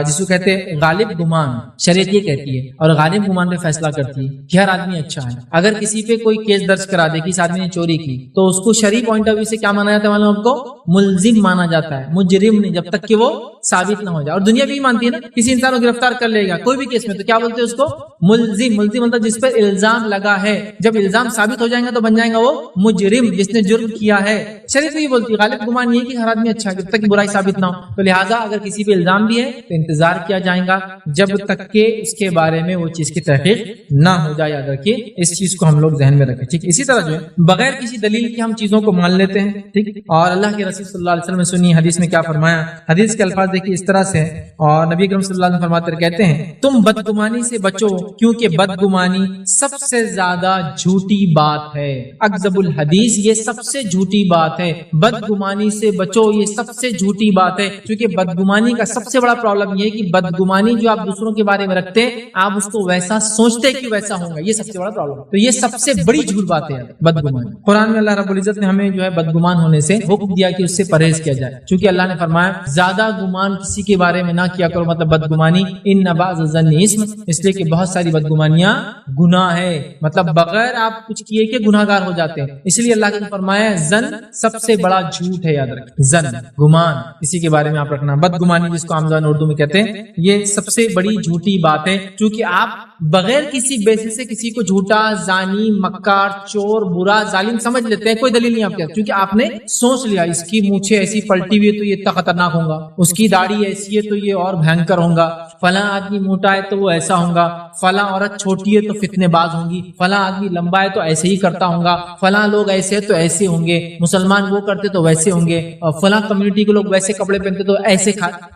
جس کو کہتے ہیں غالب گمان, شریعت یہ کہتی ہے اور غالب گمان پہ فیصلہ کرتی ہے کہ ہر آدمی اچھا ہے. اگر کسی پہ کوئی کیس درج کرا دے کہ اس آدمی نے چوری کی تو اس کو شرعی پوائنٹ آف ویو سے کیا مانا جاتا ہے معلوم آپ کو؟ ملزم مانا جاتا ہے, مجرم نہیں, جب تک کہ وہ ثابت نہ ہو جائے. اور دنیا بھی مانتی ہے نا, کسی انسان کو گرفتار کر لے گا کوئی بھی کیس میں تو کیا بولتے ہیں اس کو؟ ملزم مطلب جس پر الزام لگا ہے. جب الزام ثابت ہو جائے گا تو بن جائے گا وہ مجرم جس نے جرم کیا ہے. شریعت یہ بولتی ہے غالب گمان یہ کہ ہر آدمی اچھا ہے جب تک کہ برائی ثابت نہ ہو. تو لہٰذا اگر کسی پہ الزام بھی ہے تو انتظار کیا جائے گا جب تک کہ اس کے بارے میں وہ چیز کی تحقیق نہ ہو جائے. یاد رکھیے اس چیز کو ہم لوگ ذہن میں رکھیں. ٹھیک, اسی طرح جو ہے بغیر کسی دلیل کے ہم چیزوں کو مان لیتے ہیں. ٹھیک, اور اللہ کے رسول صلی اللہ علیہ وسلم نے سنی حدیث میں کیا فرمایا. حدیث کے الفاظ دیکھیے اس طرح سے, اور نبی اکرم صلی اللہ علیہ وسلم فرماتے کہتے ہیں تم بدگمانی سے بچو کیونکہ بدگمانی سب سے زیادہ جھوٹی بات ہے. اکذب الحدیث یہ سب سے جھوٹی بات ہے. بدگمانی سے بچو یہ سب سے جھوٹی بات ہے. کیونکہ بدگمانی کا سب سے بڑا پرابلم یہ ہے کہ بدگمانی جو آپ دوسروں کے بارے میں رکھتے ہیں آپ اس کو ویسا سوچتے کہ ویسا ہوگا. یہ سب سے بڑا پرابلم. تو یہ سب سے بڑی جھوٹ بات ہے بدگمانی. قرآن میں اللہ رب العزت نے ہمیں جو ہے بدگمان ہونے سے حکم دیا کہ اس سے پرہیز کیا جائے. چونکہ اللہ نے فرمایا زیادہ گمان کسی کے بارے میں نہ کیا کرو، مطلب بدگمانی، ان بعض الظن اسم، اس لیے کہ بہت ساری بدگمانیاں گناہ ہے، مطلب بغیر آپ کچھ کیے کہ گناہگار ہو جاتے ہیں. اس لیے اللہ نے فرمایا زن سب سے بڑا جھوٹ ہے، یاد رکھیں، زن گمان کسی کے بارے میں آپ رکھنا، بدگمانی جس کو عام زبان اردو میں کہتے ہیں، یہ سب سے بڑی جھوٹی بات ہے. چونکہ آپ بغیر کسی بیسس سے کسی کو جھوٹا، زانی، مکار، چور، برا، ظالم سمجھ لیتے ہیں، کوئی دلیل نہیں آپ کے، کیونکہ آپ نے سوچ لیا اس کی مونچھیں ایسی پلٹی ہوئی ہے تو یہ اتنا خطرناک ہوگا، اس کی داڑھی ایسی ہے تو یہ اور بھینکر ہوگا، فلاں آدمی موٹا ہے تو وہ ایسا ہوگا، فلاں عورت چھوٹی ہے تو فتنے باز ہوں گی، فلاں آدمی لمبا ہے تو ایسے ہی کرتا ہوگا، فلاں لوگ ایسے ہے تو ایسے ہوں گے، مسلمان وہ کرتے تو ویسے ہوں گے، اور فلاں کمیونٹی کے لوگ ویسے کپڑے پہنتے تو ایسے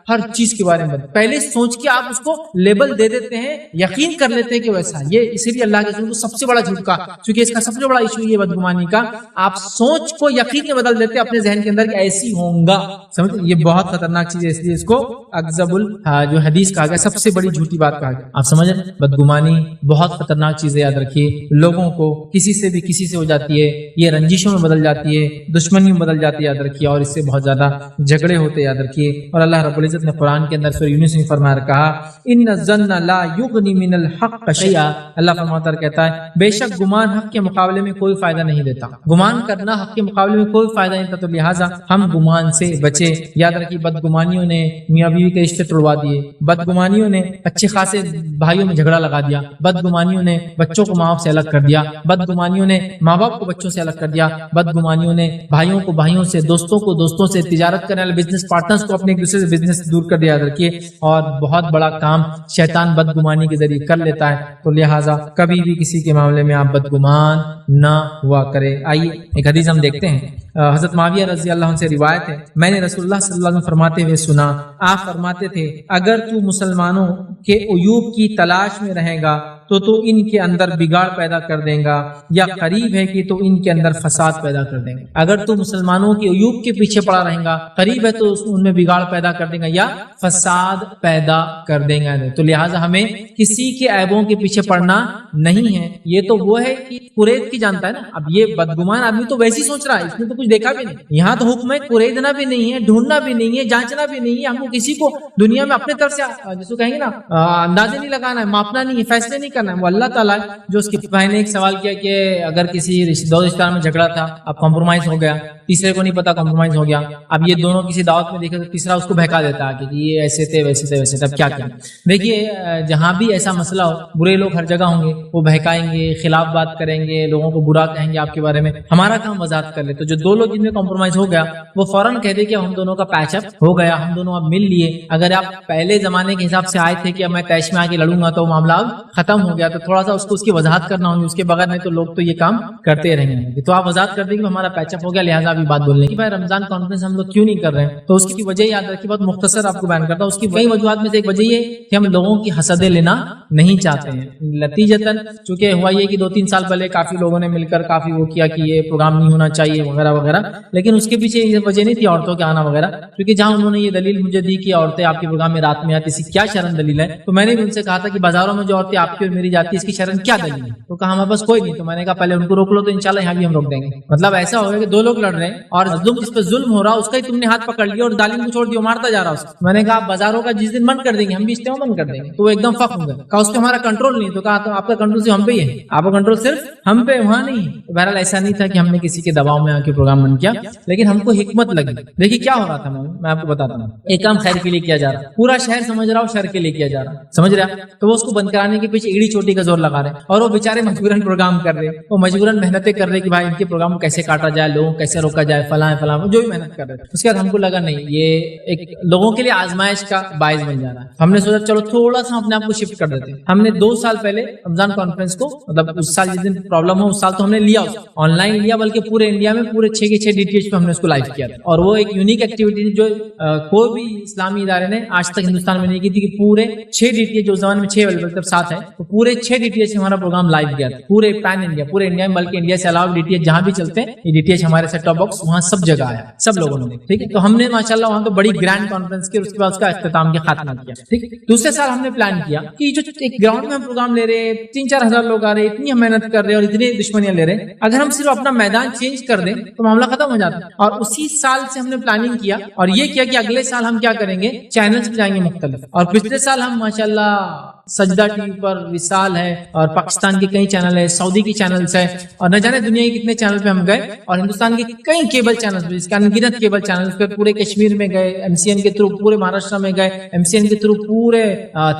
ہر چیز کے بارے میں پہلے سوچ کے آپ اس کو لیبل دے دیتے ہیں، یقین کر لیتے ہیں کہ ویسا. یہ اسی لیے اللہ کے رسول کو سب سے بڑا جھوٹ کہا، کیونکہ اس کا سب سے بڑا ایشو یہ بدگمانی کا، آپ سوچ کو یقین میں بدل دیتے اپنے ذہن کے اندر کہ ایسی ہوں گا. سمجھتے یہ بہت خطرناک چیز ہے، اس لیے اس کو اکذب جو حدیث کہا گیا، سب سے بڑی جھوٹی بات کہا گیا. آپ سمجھ رہے، بدگمانی بہت خطرناک چیز ہے، یاد رکھیے. لوگوں کو کسی سے بھی کسی سے ہو جاتی ہے، یہ رنجشوں میں بدل جاتی ہے، دشمنی میں بدل جاتی ہے، یاد رکھیے، اور اس سے بہت زیادہ جھگڑے ہوتے، یاد رکھیے. اور اللہ رب العزت نے قرآن کے اندر سورہ یونس میں فرمایا کہا ان الظن لا یغنی من الحق شیئا، اللہ فرماتا کہتا ہے بے شک گمان حق کے مقابلے میں کوئی فائدہ نہیں دیتا، گمان کرنا حق کے مقابلے میں کوئی فائدہ نہیں دیتا، تو لہٰذا ہم گمان سے بچے. یاد رکھیے بدگمانیوں نے میاں بیوی کے رشتے توڑوا دیے، بدگمانیوں نے اچھے خاصے بھائیوں میں جھگڑا لگا دیا، بدگمانیوں نے بچوں کو ماں باپ سے الگ کر دیا، بدگمانیوں نے ماں باپ کو بچوں سے الگ کر دیا، بدگمانیوں نے بھائیوں کو بھائیوں سے، دوستوں کو دوستوں سے، تجارت کرنے والے بزنس پارٹنرز کو اپنے ایک دوسرے سے بزنس دور کر دیا. یاد رکھیے، اور بہت بڑا کام شیطان بدگمانی کے ذریعے کر لیتا ہے، تو لہٰذا کبھی بھی کسی کے معاملے میں آپ بدگمان نہ ہوا کرے. آئیے ایک حدیث ہم دیکھتے ہیں، حضرت معاویہ رضی اللہ عنہ سے روایت ہے، میں نے رسول اللہ صلی اللہ علیہ وسلم فرماتے ہوئے سنا، آپ فرماتے تھے اگر تو مسلمانوں کے عیوب کی تلاش میں رہے گا تو ان کے اندر بگاڑ پیدا کر دیں گا، یا قریب ہے کہ تو ان کے اندر فساد پیدا کر دیں گا. اگر تو مسلمانوں کے عیوب کے پیچھے پڑا رہے گا، قریب ہے تو ان میں بگاڑ پیدا کر دیں گا یا فساد پیدا کر دیں گا. تو لہٰذا ہمیں کسی کے عیبوں کے پیچھے پڑنا نہیں ہے. یہ تو وہ ہے کہ قرید کی جانتا ہے نا، اب یہ بدگمان آدمی تو ویسے ہی سوچ رہا ہے، اس نے تو کچھ دیکھا بھی نہیں. یہاں تو حکم ہے قریدنا بھی نہیں ہے، ڈھونڈنا بھی نہیں ہے، جانچنا بھی نہیں ہے. ہم کو کسی کو دنیا میں اپنے طرف سے جس کو کہیں گے نا اندازے نہیں لگانا ہے، ماپنا نہیں ہے، فیصلے نہیں کرنا ہے. وہ اللہ تعالیٰ جو اس کے بھائی نے ایک سوال کیا کہ اگر کسی دو رشتہ دار میں جھگڑا تھا، اب کمپرومائز ہو گیا، تیسرے کو نہیں پتا کمپرومائز ہو گیا، اب یہ دونوں کسی دعوت میں دیکھے تو تیسرا اس کو بہکا دیتا ہے کہ یہ ایسے تھے ویسے تھے ویسے تھے. اب کیا کریں؟ دیکھیے جہاں بھی ایسا مسئلہ ہو، برے لوگ ہر جگہ ہوں گے، وہ بہکائیں گے، خلاف بات کریں گے، لوگوں کو برا کہیں گے آپ کے بارے میں. ہمارا کام وضاحت کر لے. تو جو دو لوگ جن میں کمپرومائز ہو گیا وہ فوراً کہہ دے کہ ہم دونوں کا پیچ اپ ہو گیا، ہم دونوں اب مل لیے. اگر آپ پہلے زمانے کے حساب سے آئے تھے کہ میں طیش میں آ کے لڑوں گا تو معاملہ اب ختم ہو گیا، تو تھوڑا سا اس کو اس کی وضاحت کرنا ہوگی، اس کے بغیر نہیں تو لوگ تو یہ کام کرتے رہیں گے. تو آپ وضاحت کر دیں کہ ہمارا پیچ اپ ہو گیا، لہٰذا ابھی بات بولنے کی بھائی رمضان کانفرنس ہم لوگ کیوں نہیں کر رہے ہیں. تو اس کی وجہ یاد رکھیے، بہت مختصر آپ کو بیان کرتا ہوں. اس کی کئی وجوہات میں سے ایک وجہ یہ کہ ہم لوگوں کی حسدیں لینا نہیں چاہتے ہیں. نتیجتاً چونکہ ہوا یہ کہ 2-3 سال پہلے کافی لوگوں نے مل کر کافی وہ کیا کہ یہ پروگرام نہیں ہونا چاہیے وغیرہ وغیرہ، لیکن اس کے پیچھے یہ وجہ نہیں تھی عورتوں کے آنا وغیرہ. کیونکہ جہاں انہوں نے یہ دلیل مجھے دی کہ عورتیں آپ کے پروگرام میں رات میں آتی، اس کی کیا شرن دلیل ہے، تو میں نے بھی ان سے کہا تھا کہ بازاروں میں جو عورتیں آپ کی اور میری جاتی ہے اس کی شرن کیا دلیل ہے. تو کہا ہمارے پاس کوئی نہیں. تو میں نے کہا پہلے ان کو روک لو، تو انشاءاللہ یہاں بھی ہم روک دیں گے. مطلب ایسا ہوگا کہ دو لوگ لڑ رہے ہیں اور مظلوم جس پہ ظلم ہو رہا اس کا ہی تم نے ہاتھ پکڑ لیا اور ظالم کو چھوڑ دیا، مارتا جا رہا اس کو. میں نے کہا بازاروں کا جس دن بند کر دیں گے ہم بھی اجتماع بند کر دیں گے. تو وہ ایک دم فخر ہو گئے، کہا اس پہ ہمارا کنٹرول نہیں. تو کہا تو آپ کا کنٹرول صرف ہم پہ ہی ہے، آپ کا کنٹرول صرف ہم پہ، وہاں نہیں. تو بہرحال ایسا نہیں تھا کہ ہم نے کسی کے دباؤ میں آ کے پروگرام بند کیا، لیکن ہم کو حکمت لگی. دیکھیے کیا ہو رہا تھا، میں آپ کو بتاتا ہوں. ایک کام خیر کے لیے کیا جا رہا، پورا شہر سمجھ رہا ہو شر کے لیے کیا جا رہا، سمجھ رہا. تو وہ اس کو بند کرانے کے پیچھے ایڑی چوٹی کا زور لگا رہے، اور وہ بےچارے مجبوراً پروگرام کر رہے، وہ مجبوراً محنتیں کر رہے کہ بھائی ان کے پروگرام کو کیسے کاٹا جائے، لوگوں کیسے روکا جائے، فلاں فلاں جو بھی محنت کر رہے تھے. اس کے بعد ہم کو لگا نہیں یہ ایک لوگوں کے لیے آزمائش کا باعث بن جا رہا ہے. ہم نے سوچا چلو تھوڑا سا اپنے آپ کو شفٹ کر دیتے. ہم نے 2 سال پہلے رمضان کانفرنس کو، مطلب اس سال جس دن پرابلم ہو اس سال تو ہم نے لیا آن لائن لیا، بلکہ پورے انڈیا میں پورے 6 کے 6 DTH پہ ہم نے اس کو لائیو کیا تھا. اور وہ ایک یونیک ایکٹیویٹی جو کوئی بھی اسلامی ادارے نے آج تک ہندوستان میں نہیں کی تھی کہ پورے 6 DTH جو زمانے میں 6 اویلیبل 7 ہے، تو پورے 6 DTH میں ہمارا پروگرام لائیو کیا تھا پورے پین انڈیا، پورے انڈیا میں، بلکہ انڈیا سے علاوہ DTH جہاں بھی چلتے ہیں یہ DTH ہمارے سیٹ ٹاپ باکس وہاں سب جگہ آیا, سب لوگوں نے, ٹھیک ہے. تو ہم نے ماشاءاللہ وہاں تو بڑی گرینڈ کانفرنس کی اور اس کے بعد اس کا اختتام کیا, خاتمہ کیا, ٹھیک. دوسرے سال ہم نے پلان کیا کہ جو ایک گراؤنڈ میں ہم پروگرام لے رہے, 3-4 ہزار لوگ آ رہے, اتنی ہم محنت کر رہے اور اتنی دشمنیاں لے رہے, اگر ہم صرف اپنا میدان چینج کر دیں تو معاملہ ختم ہو جاتا ہے. اور اسی سال سے ہم نے پلاننگ کیا اور یہ کیا کہ اگلے سال ہم کیا کریں گے, چینلز پہ جائیں گے مختلف. اور پچھلے سال ہم ماشاءاللہ سجدہ ٹی وی پر, وصال ہے, اور پاکستان کے کئی چینل ہے, سعودی کی چینلز ہے, اور نہ جانے دنیا کے کتنے چینل پہ ہم گئے, اور ہندوستان کے کئی کیبل چینلز پہ, جس کا انگنت کیبل چینلز پہ پورے کشمیر میں گئے, ایم سی این کے تھرو پورے مہاراشٹر میں گئے, ایم سی این کے تھرو پورے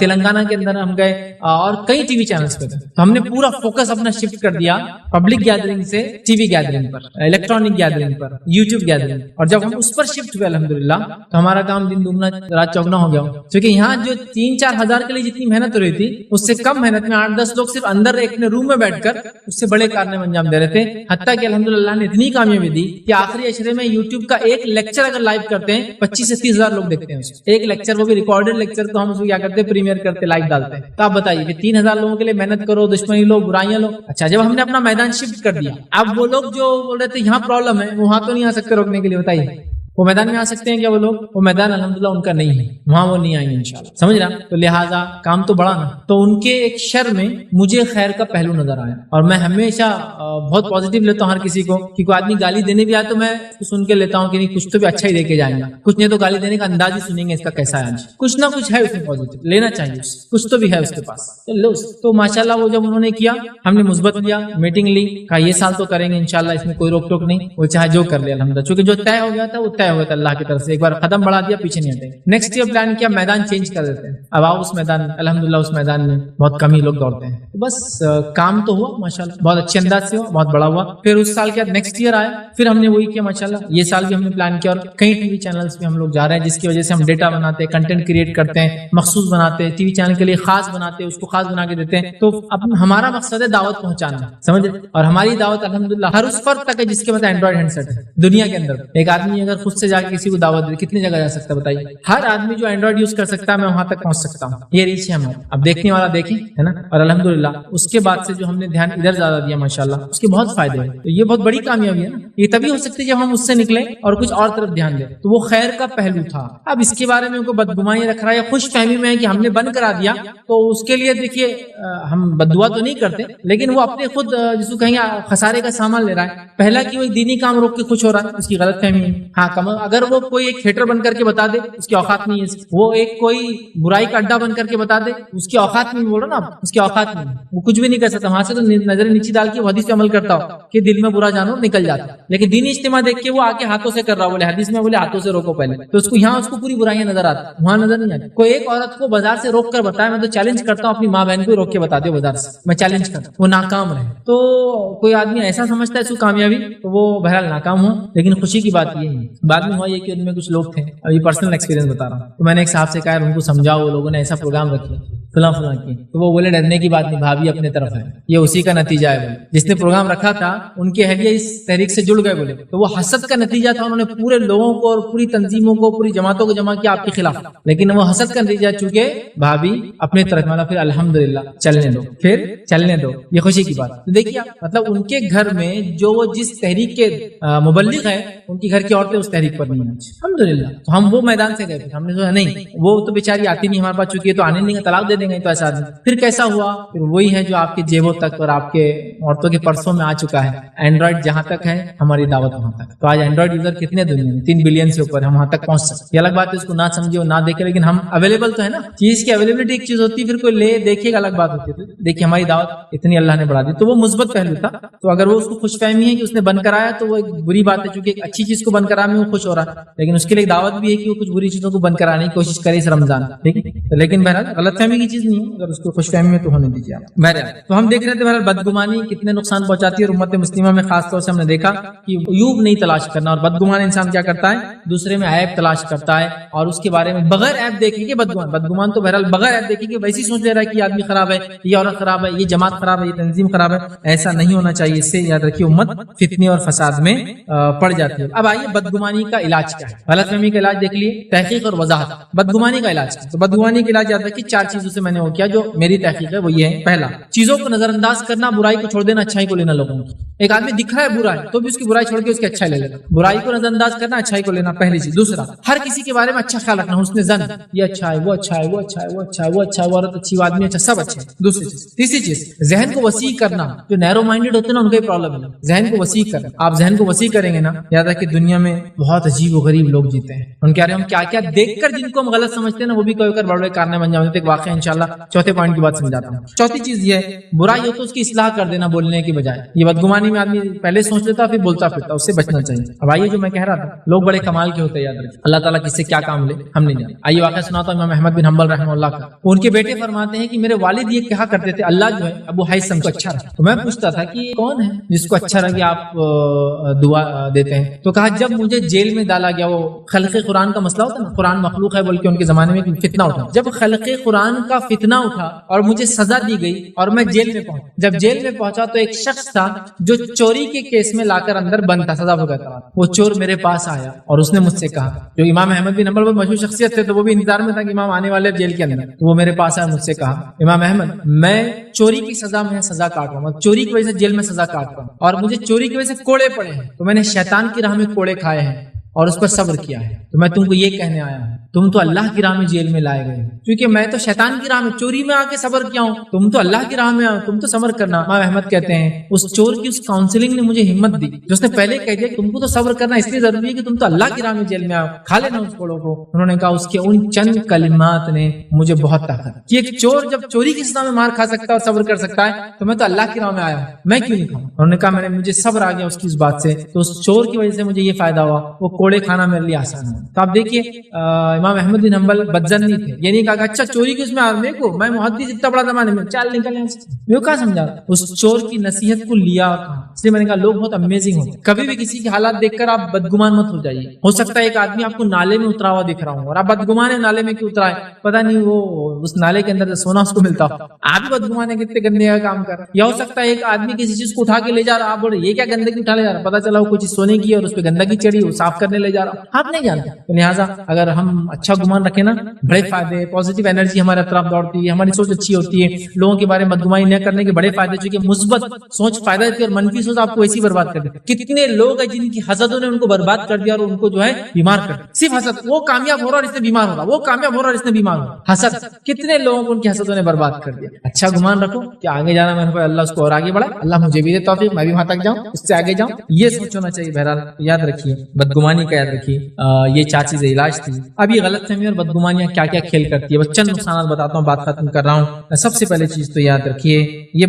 تلنگانہ کے اندر ہم گئے, اور کئی ٹی وی چینلز پہ گئے. تو ہم نے پورا فوکس اپنا شفٹ کر دیا پبلک گیدرنگ سے ٹی وی گیدرنگ پر, الیکٹرانک گیدرنگ پر, یوٹیوب گیدرنگ. اور جب ہم اس پر شفٹ ہوئے الحمدللہ تو ہمارا کام دن دگنا رات چوگنا ہو گیا. کیونکہ یہاں جو 3-4 ہزار کے لیے جتنی محنت ہو رہی تھی, اس سے کم محنت میں 8-10 لوگ صرف اندر ایک روم میں بیٹھ کر اس سے بڑے کارنامے انجام دے رہے تھے. حتیٰ کہ الحمدللہ نے اتنی کامیابی دی کہ آخری اشرے میں یوٹیوب کا ایک لیکچر اگر لائیو کرتے ہیں 25 سے 30 ہزار لوگ دیکھتے ہیں ایک لیکچر, وہ بھی ریکارڈڈ لیکچر. تو ہم اس کو کیا کرتے ہیں, پریمیئر کرتے, لائیو ڈالتے ہیں. تو آپ بتائیے کہ 3000 لوگوں کے لیے محنت کرو, دشمنی لو, برائیاں لو. اچھا, جب ہم نے اپنا میدان شفٹ کر دیا, اب وہ لوگ جو بول رہے تھے یہاں پرابلم ہے, وہاں تو نہیں آ سکتے روکنے کے لیے, بتائیے وہ میدان میں آ سکتے ہیں کیا وہ لوگ؟ وہ میدان الحمدللہ ان کا نہیں ہے, وہاں وہ نہیں آئیں گے انشاءاللہ, سمجھ رہا. تو لہٰذا کام تو بڑا نا. تو ان کے ایک شر میں مجھے خیر کا پہلو نظر آیا, اور میں ہمیشہ بہت پازیٹیو لیتا ہوں ہر کسی کو, کہ کوئی آدمی گالی دینے بھی آئے تو میں سن کے لیتا ہوں کہ نہیں, کچھ تو بھی اچھا ہی دے کے جائیں گا, کچھ نہیں تو گالی دینے کا انداز ہی سنیں گے اس کا کیسا ہے, آج کچھ نہ کچھ ہے اس میں پازیٹیو, لینا چاہیے, کچھ تو بھی ہے اس کے پاس, لو. تو ماشاءاللہ وہ جب انہوں نے کیا, ہم نے مثبت لیا, میٹنگ لی, کہا یہ سال تو کریں گے انشاءاللہ, اس میں کوئی روک ٹوک نہیں, وہ چاہے جو کر لے الحمدللہ, چونکہ جو طے ہو گیا تھا وہ طے ہو گیا تھا اللہ کی طرف سے. ایک بار قدم بڑھا دیا, پیچھے نہیں ہٹے. نیکسٹ ایئر پلان کیا, میدان چینج کر دیتے ہیں. اب آؤ اس میدان, الحمدللہ اس میدان میں بہت کم ہی لوگ دوڑتے ہیں. بس کام تو ہوا ماشاءاللہ, بہت اچھے انداز سے ہوا, بہت بڑا ہوا. پھر اس سال کیا, نیکسٹ ایئر آیا, پھر ہم نے وہی کیا ماشاءاللہ. یہ سال بھی ہم نے پلان کیا, اور کئی ٹی وی چینلز پہ ہم لوگ جا رہے ہیں, جس کی وجہ سے ہم ڈیٹا بناتے ہیں, کنٹینٹ کریٹ کرتے ہیں, مخصوص بناتے ہیں, ٹی وی چینل کے لیے خاص بناتے ہیں, اس کو خاص بنا کے دیتے ہیں. تو اب ہمارا مقصد ہے دعوت پہنچانا, سمجھے. اور ہماری دعوت الحمدللہ ہر اس فرد تک ہے جس کے پاس اینڈرائڈ ہینڈسیٹ ہے دنیا کے اندر. ایک آدمی اگر خود سے جا کے کسی کو دعوت دے, کتنی جگہ جا سکتا ہے بتائیے. ہر آدمی جو اینڈرائڈ یوز کر سکتا ہے میں وہاں تک پہنچ سکتا ہوں, یہ ریچ ہے ہماری. اب دیکھنے والا دیکھیں, ہے نا. اور الحمدللہ اس کے بعد سے جو ہم نے دھیان ادھر زیادہ دیا ماشاءاللہ, اس کے بہت فائدے ہیں. تو یہ بہت بڑی کامیابی ہے نا. یہ تبھی ہو سکتی ہے جب ہم اس سے نکلیں اور کچھ اور طرف دھیان دیں. تو وہ خیر کا پہلو تھا. اب اس کے بارے میں کوئی بدگمانی رکھ رہا ہے یا خوش فہمی میں ہے کہ ہم نے بند کرا دیا, تو اس کے لیے دیکھیے ہم بددعا تو نہیں کرتے, لیکن وہ اپنے خود جس کو کہیں گے خسارے کا سامان لے رہا ہے. پہلا کہ وہ دینی کام روک کے خوش ہو رہا ہے, اس کی غلط فہمی ہے. ہاں, اگر وہ کوئی ایک تھیٹر بن کر کے بتا دے, اس کی اوقات نہیں ہے. وہ ایک کوئی برائی کا اڈا بن کر کے بتا دے, اس کی اوقات نہیں, بول رہا نا, اس کی اوقات نہیں. وہ کچھ بھی نہیں کر سکتا, وہاں سے تو نظر نیچی ڈال کے وہ حدیث پہ عمل کرتا ہو کہ دل میں برا جانو نکل جاتا. لیکن دینی اجتماع دیکھ کے وہ آ کے ہاتھوں سے کر رہا, بولے حدیث میں بولے ہاتھوں سے روکو پہلے, تو اس کو یہاں اس کو پوری برائیاں نظر آتی, وہاں نظر نہیں آتی. کوئی ایک عورت کو بازار سے روک کر بتایا, میں تو چیلنج کرتا ہوں اپنی ماں بہن کو روک کے بتا دے بازار سے, میں چیلنج کرتا ہوں, وہ ناکام رہے. تو کوئی آدمی ایسا سمجھتا ہے اس کو کامیابی, تو وہ بہرحال ناکام ہو. لیکن خوشی کی بات یہ ہے, بعد میں ہوا یہ کہ ان میں کچھ لوگ تھے, ابھی پرسنل ایکسپیرینس بتا رہا ہوں. تو میں نے ایک صاحب سے کہا ان کو سمجھاؤ, وہ لوگوں نے ایسا پروگرام رکھا فلاں فلاں کی, تو وہ بولے ڈرنے کی بات نہیں, بھابھی اپنے طرف ہے, یہ اسی کا نتیجہ ہے. بولے جس نے پروگرام رکھا تھا ان کے اہلیہ اس تحریک سے جڑ گئے, بولے تو وہ حسد کا نتیجہ تھا. انہوں نے پورے لوگوں کو اور پوری تنظیموں کو, پوری جماعتوں کو جمع کیا آپ کے خلاف, لیکن وہ حسد کا نتیجہ چونکہ بھابھی اپنے طرف والا. پھر الحمدللہ چلنے دو, پھر چلنے دو, یہ خوشی کی بات. تو دیکھیے مطلب ان کے گھر میں جو وہ جس تحریک کے مبلغ ہے, ان کی گھر کی عورتیں اس تحریک پر نہیں ہیں الحمدللہ. تو ہم وہ میدان سے گئے, ہم نے سوچا نہیں, وہ تو بیچاری آتی نہیں ہمارے پاس, چونکہ یہ تو آنے نہیں, طلاق دے دیں گے. تو ایسا آدمی پھر کیسا ہوا, پھر وہی ہے جو آپ کے جیبوں تک اور آپ کے عورتوں کے پرسوں میں آ چکا ہے. اینڈرائڈ جہاں تک ہے ہماری دعوت وہاں تک. تو آج اینڈرائڈ یوزر کتنے دنیا میں 3 بلین سے اوپر, ہم وہاں تک پہنچ سکتے. یہ الگ بات ہے اس کو نہ سمجھے اور نہ دیکھے, لیکن ہم اویلیبل تو ہے نا. چیز کی اویلیبلٹی ایک چیز ہوتی ہے, پھر کوئی لے دیکھے گا الگ بات ہوتی ہے. دیکھیے ہماری دعوت اتنی اللہ نے بڑھا دی, تو وہ مثبت پہلو تھا. تو اگر وہ اس کو خوش فہمی ہے کہ اس نے بند کرایا, تو وہ ایک بری بات ہے, چونکہ ایک اچھی چیز کو بند کرانے میں وہ خوش ہو رہا ہے, لیکن اس کے لیے دعوت بھی ہے کہ وہ کچھ بری چیزوں کو بند کرانے کی کوشش کرے اس رمضان. ٹھیک ہے, لیکن بہرحال غلط فہمی کی چیز نہیں ہے, اگر اس کو خوش فہمی میں تو ہونے دیجیے آپ. بہرحال تو ہم دیکھ رہے تھے بہرحال بدگمانی کتنے نقصان پہنچاتی ہے, اور امت مسلمہ میں خاص طور سے ہم نے دیکھا کہ عیوب نہیں تلاش کرنا. اور بدگمان انسان کیا کرتا ہے, دوسرے میں عیب تلاش کرتا ہے, اور اس کے بارے میں بغیر عیب دیکھے کہ بدگمان تو بہرحال بغیر عیب دیکھے کہ ویسی سوچ لے رہا ہے کہ یہ آدمی خراب ہے, یہ عورت خراب ہے, یہ جماعت خراب ہے, یہ تنظیم خراب ہے. ایسا نہیں ہونا چاہیے. اس سے یاد رکھیے امت فتنے اور فساد میں پڑ جاتی ہے. اب آئیے بدگمانی کا علاج کیا ہے. غلط فہمی کا علاج دیکھ لیے, تحقیق اور وضاحت. بدگمانی کا علاج, تو بدگمانی کا علاج یاد رکھیے 4 چیزوں سے سے میں نے وہ کیا جو میری تحقیق ہے وہ یہ ہے. پہلا، چیزوں کو نظر انداز کرنا، برائی کو چھوڑ دینا، اچھائی کو لینا لوگوں کی. ایک آدمی دکھ رہا ہے برا ہے تو بھی اس کی برائی چھوڑ کے اس کی اچھائی لے لینا. برائی کو نظر انداز کرنا، اچھائی کو لینا، پہلی چیز. دوسرا، ہر کسی کے بارے میں اچھا خیال رکھنا، حسن ظن، یہ اچھا ہے، وہ اچھا ہے، وہ اچھا ہے، وہ اچھا ہے، وہ اچھا ہے، وہ عورت اچھی، وہ آدمی اچھا، سب اچھے. دوسری چیز. تیسری چیز، ذہن کو وسیع کرنا. جو نیرو مائنڈیڈ ہوتے ہیں نا ان کا ہی پرابلم ہے. ذہن کو وسیع کرنا. آپ ذہن کو وسیع کریں گے نا، یاد ہے کہ دنیا میں بہت عجیب و غریب لوگ جیتے ہیں. ان کے بارے میں ہم کیا کیا دیکھ کر جن کو ہم غلط سمجھتے ہیں نا وہ بھی کوئی کر بڑے کارنے بن جاتے ہیں. ایک واقعہ انشاءاللہ چوتھے پوائنٹ کی بات سمجھاتا ہوں. چوتھی چیز یہ ہے، برائی ہو تو اس کی اصلاح کر دینا بولنے کی بجائے. یہ بدگمانی میں آدمی پہلے سوچ لیتا پھر بولتا پھرتا، اس سے بچنا چاہیے. اب آئیے جو میں کہہ رہا تھا، لوگ بڑے کمال کے ہوتے ہیں، یاد رکھیں اللہ تعالیٰ کس سے کیا کام لے ہم نہیں جانتے. آئیے واقعہ سناتا ہوں امام احمد بن حنبل رحمہ اللہ کا. ان کے بیٹے فرماتے ہیں کہ میرے والد یہ کہا کرتے تھے اللہ جو ہے ابو حیثم کو اچھا رکھے. تو میں پوچھتا تھا کہ کون ہے جس کو اچھا رکھے آپ دعا دیتے ہیں؟ تو کہا جب مجھے جیل میں ڈالا گیا، وہ خلق قرآن کا مسئلہ ہوتا نا، قرآن مخلوق ہے بلکہ ان کے زمانے میں فتنہ اٹھا. جب خلق قرآن کا فتنہ اٹھا اور مجھے سزا دی گئی اور میں جیل میں پہنچا، جب جیل میں پہنچا تو ایک شخص تھا جو چوری کے کیس میں لا کر اندر بند تھا، سزا بھگت رہا. وہ چور میرے پاس آیا اور اس نے مجھ سے کہا، جو امام احمد بن حنبل بہت مشہور شخصیت تھے تو وہ بھی انتظار میں تھا کہ امام آنے والے جیل کے اندر. تو وہ میرے پاس آیا، مجھ سے کہا امام احمد میں چوری کی سزا میں سزا کاٹ رہا ہوں، چوری کی وجہ سے جیل میں سزا کاٹ رہا ہوں اور مجھے چوری کی وجہ سے کوڑے پڑے ہیں. تو میں نے شیطان کی راہ میں کوڑے کھائے ہیں اور اس پر صبر کیا ہے. تو میں تم کو یہ کہنے آیا ہوں تم تو اللہ کی راہ میں جیل میں لائے گئے، کیونکہ میں تو شیطان کی راہ میں چوری میں آ کے صبر کیا ہوں، تم تو اللہ کی راہ میں آؤ، تم تو صبر کرنا. امام احمد کہتے ہیں اس چور کی اس کاؤنسلنگ نے مجھے ہمت دی جو اس نے پہلے کہہ دیا کہ تم کو تو صبر کرنا اس لیے ضروری ہے کہ تم تو اللہ کی راہ میں جیل میں آؤ، کھا لینا اس کوڑوں کو. انہوں نے کہا اس کے ان چند کلمات نے مجھے بہت طاقت کہ ایک چور جب چوری کی سزا میں مار کھا سکتا ہے اور صبر کر سکتا ہے تو میں تو اللہ کی راہ میں آیا ہوں، میں کیوں نہیں کھاؤں. انہوں نے کہا مجھے صبر آ گیا اس کی اس بات سے، تو اس چور کی وجہ سے مجھے یہ فائدہ ہوا، وہ کوڑے کھانا میرے لیے آسان ہوا. تو آپ دیکھیے امام احمد بن حنبل بدزن نہیں تھے. یہ نہیں کہا کہ اچھا چوری کی اس میں میرے کو میں محدث اتنا بڑا زمانے میں چال نکلیں، میں کہاں سمجھا اس چور کی نصیحت کو لیا کہاں. اس لیے میں نے کہا لوگ بہت امیزنگ ہوتے ہیں. کبھی بھی کسی کے حالات دیکھ کر آپ بدگمان مت ہو جائیے. ہو سکتا ہے ایک آدمی آپ کو نالے میں اترا ہوا دکھ رہا ہوں اور آپ بدگمان ہے نالے میں کیوں اترا ہے، پتہ نہیں وہ اس نالے کے اندر سونا اس کو ملتا ہو، آپ بھی بدگمان ہے کتنے گندے کا کام کر. یا ہو سکتا ہے ایک آدمی کسی چیز کو اٹھا کے لے جا رہا، آپ بولے یہ کیا گندگی اٹھا لے جا رہا، پتہ چلا وہ کچھ سونے کی اور اس پہ گندگی چڑھی وہ صاف کرنے لے جا رہا، آپ نہیں جانتے. لہٰذا اگر ہم اچھا گمان رکھیں نا، بڑے فائدے، پازیٹیو انرجی ہمارے اطراف دوڑتی ہے، ہماری سوچ اچھی ہوتی ہے، لوگوں کے بارے میں بدگمانی نہ کرنے کے بڑے فائدے. چونکہ مثبت سوچ فائدہ دیتی ہے اور منفی سوچ آپ کو ایسی برباد کر دیتی. کتنے لوگ ہیں جن کی حسدوں نے ان کو برباد کر دیا اور ان کو جو ہے بیمار کر دیا. صرف حسد، وہ کامیاب ہو رہا اور اس نے بیمار ہو رہا، وہ کامیاب ہو رہا اور اس نے بیمار ہو رہا. حسد کتنے لوگوں کو ان کی حسدوں نے برباد کر دیا. اچھا گمان رکھو کہ آگے جانا میں نے، اللہ اس کو اور آگے بڑھا، اللہ مجھے بھی دے توفیق میں بھی وہاں تک جاؤں، اس سے آگے جاؤں. یہ سوچ ہونا چاہیے. بہرحال یاد رکھیے بدگمانی کا یاد رکھیے. یہ 4 چیزیں علاج تھی. اب یہ غلط فہمی اور بدگمانیاں کیا کیا کھیل کرتی ہے، بس چند نقصانات بتاتا ہوں، بات ختم کر رہا ہوں. سب سے پہلے چیز تو یاد رکھیے یہ